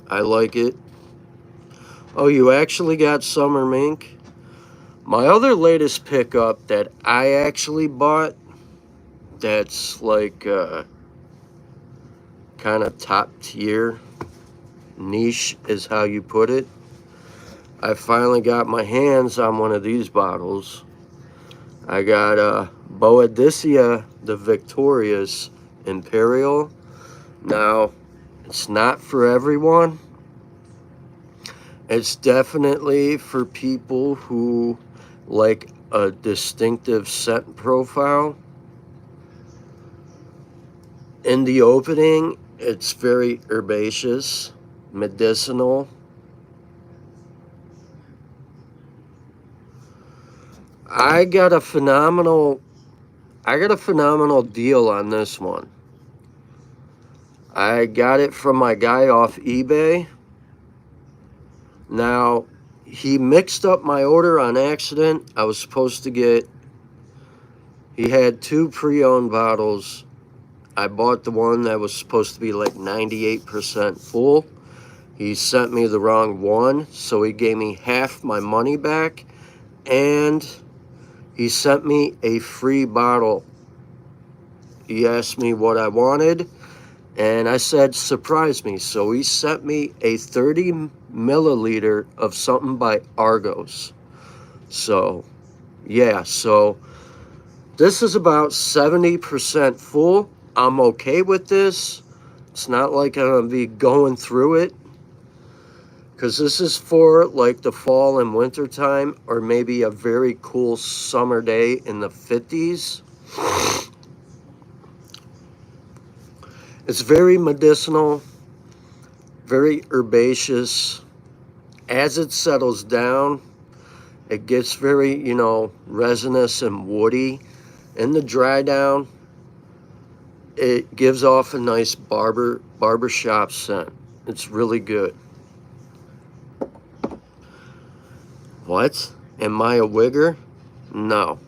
I like it. Oh, you actually got summer mink? My other latest pickup that I actually bought, that's like kind of top tier, niche is how you put it. I finally got my hands on one of these bottles. I got Boadicea The Victorious Imperial. Now, it's not for everyone. It's definitely for people who like a distinctive scent profile. In the opening, it's very herbaceous, medicinal. I got a phenomenal deal on this one. I got it from my guy off eBay. Now, he mixed up my order on accident. I was supposed to get, he had 2 pre-owned bottles. I bought the one that was supposed to be like 98% full. He sent me the wrong one, so he gave me half my money back, and he sent me a free bottle. He asked me what I wanted, and I said, surprise me. So he sent me a 30 milliliter of something by Argos. So, yeah, so this is about 70% full. I'm okay with this. It's not like I'm going to be going through it, because this is for like the fall and winter time, or maybe a very cool summer day in the 50s. It's very medicinal, very herbaceous. As it settles down, it gets very, resinous and woody. In the dry down, it gives off a nice barbershop scent. It's really good. What? Am I a wigger? No.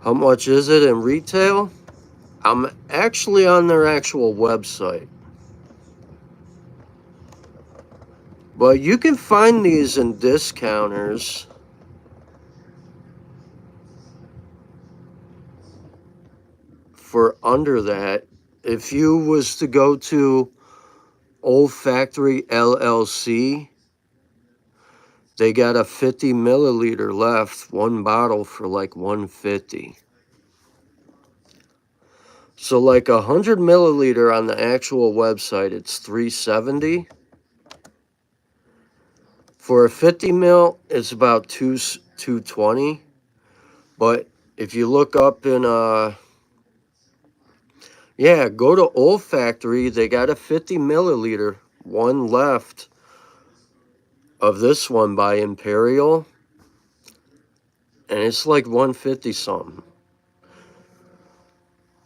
How much is it in retail? I'm actually on their actual website. But you can find these in discounters. For under that. If you was to go to Old Factory LLC, they got a 50 milliliter left, one bottle for like $150. So like 100 milliliter on the actual website, it's $370. For a 50 mil, it's about $220. But if you look up in yeah, go to Old Factory. They got a 50 milliliter, one left of this one by Imperial, and it's like 150 something.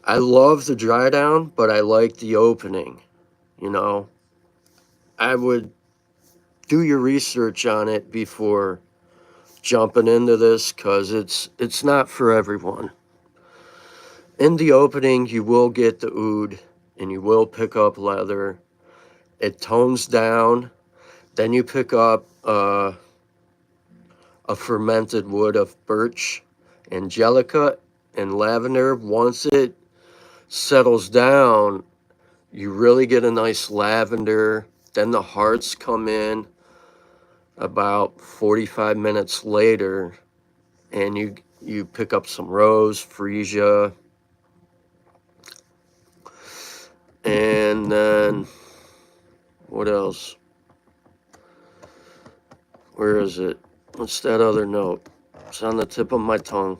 I love the dry down, but I like the opening. I would do your research on it before jumping into this, because it's not for everyone. In the opening, you will get the oud, and you will pick up leather. It tones down. Then you pick up a fermented wood of birch, angelica, and lavender. Once it settles down, you really get a nice lavender. Then the hearts come in about 45 minutes later, and you pick up some rose, freesia, and then what else? Where is it? What's that other note? It's on the tip of my tongue.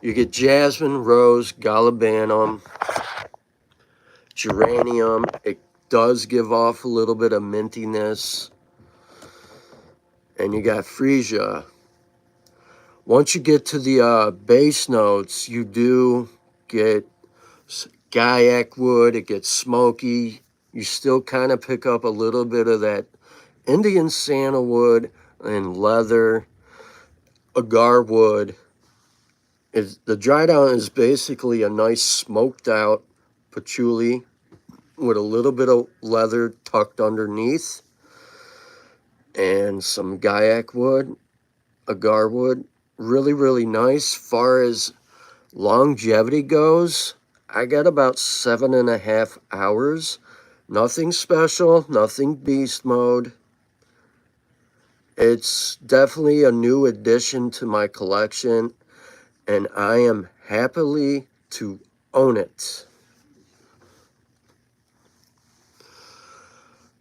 You get jasmine, rose, galbanum, geranium. It does give off a little bit of mintiness. And you got freesia. Once you get to the base notes, you do get gaiac wood. It gets smoky. You still kind of pick up a little bit of that Indian sandalwood and leather, agar wood. The dry down is basically a nice smoked out patchouli with a little bit of leather tucked underneath, and some gaiac wood, agar wood. Really, really nice. Far as longevity goes, I got about 7.5 hours. Nothing special, nothing beast mode. It's definitely a new addition to my collection, and I am happily to own it.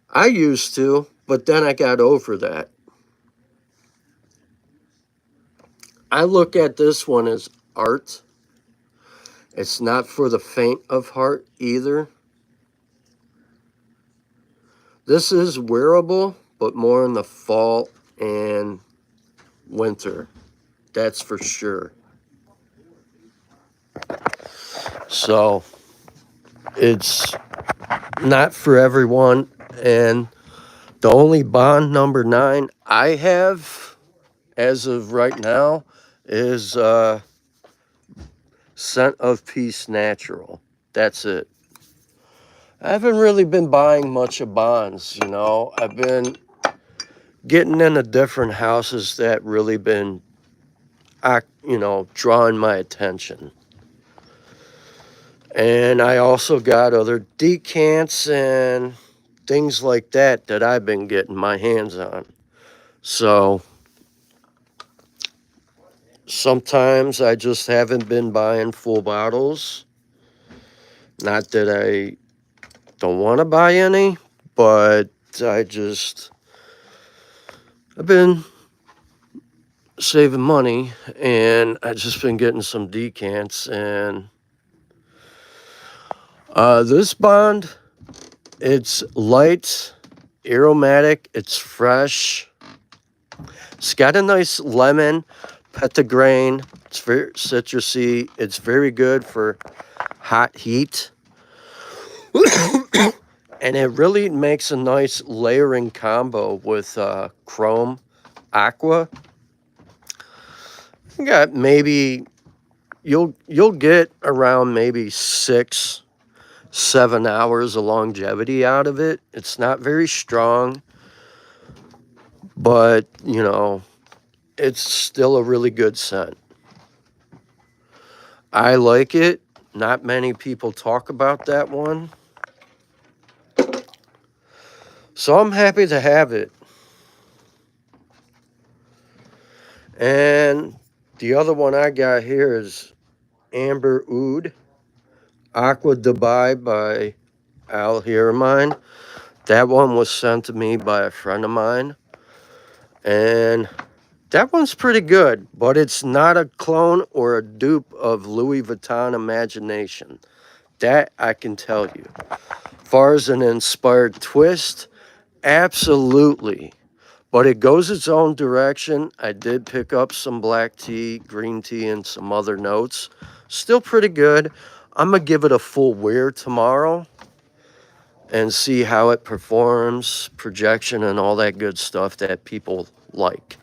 I used to, but then I got over that. I look at this one as art. It's not for the faint of heart either. This is wearable, but more in the fall and winter. That's for sure. So it's not for everyone. And the only bond number 9 I have as of right now is Scent of Peace Natural. That's it. I haven't really been buying much of bonds, you know. I've been getting into different houses that really been, drawing my attention. And I also got other decants and things like that I've been getting my hands on. So sometimes I just haven't been buying full bottles. Not that I don't want to buy any, but I've been saving money, and I've just been getting some decants. And this bond, it's light, aromatic, it's fresh. It's got a nice lemon, petitgrain. It's very citrusy. It's very good for hot heat. And it really makes a nice layering combo with Chrome Aqua. You got maybe you'll get around maybe 6-7 hours of longevity out of it. It's not very strong, but it's still a really good scent. I like it. Not many people talk about that one. So I'm happy to have it. And the other one I got here is Amber Oud, Aqua Dubai by Haramain. That one was sent to me by a friend of mine. And that one's pretty good, but it's not a clone or a dupe of Louis Vuitton Imagination. That I can tell you. As far as an inspired twist, absolutely. But it goes its own direction. I did pick up some black tea, green tea, and some other notes. Still pretty good. I'm going to give it a full wear tomorrow and see how it performs, projection, and all that good stuff that people like.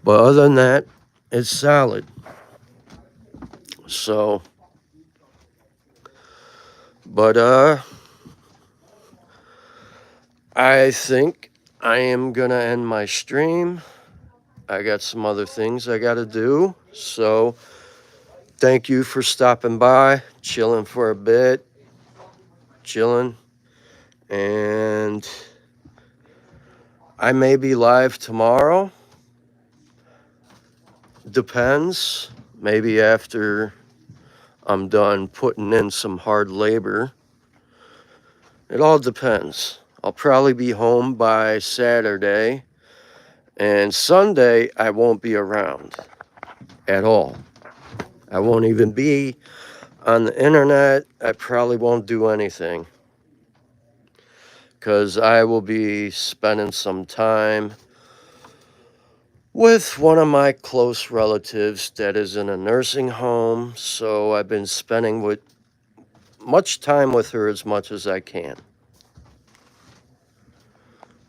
But other than that, it's solid. So, but I think I am going to end my stream. I got some other things I got to do. So, thank you for stopping by, chilling for a bit, chilling. And I may be live tomorrow. Depends. Maybe after I'm done putting in some hard labor. It all depends. I'll probably be home by Saturday. And Sunday, I won't be around at all. I won't even be on the internet. I probably won't do anything, because I will be spending some time with one of my close relatives that is in a nursing home. So I've been spending much time with her as much as I can.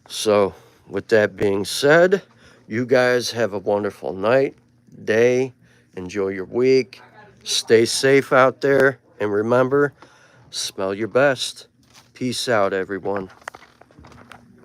So with that being said, you guys have a wonderful night, day, enjoy your week, stay safe out there, and remember, smell your best. Peace out, everyone.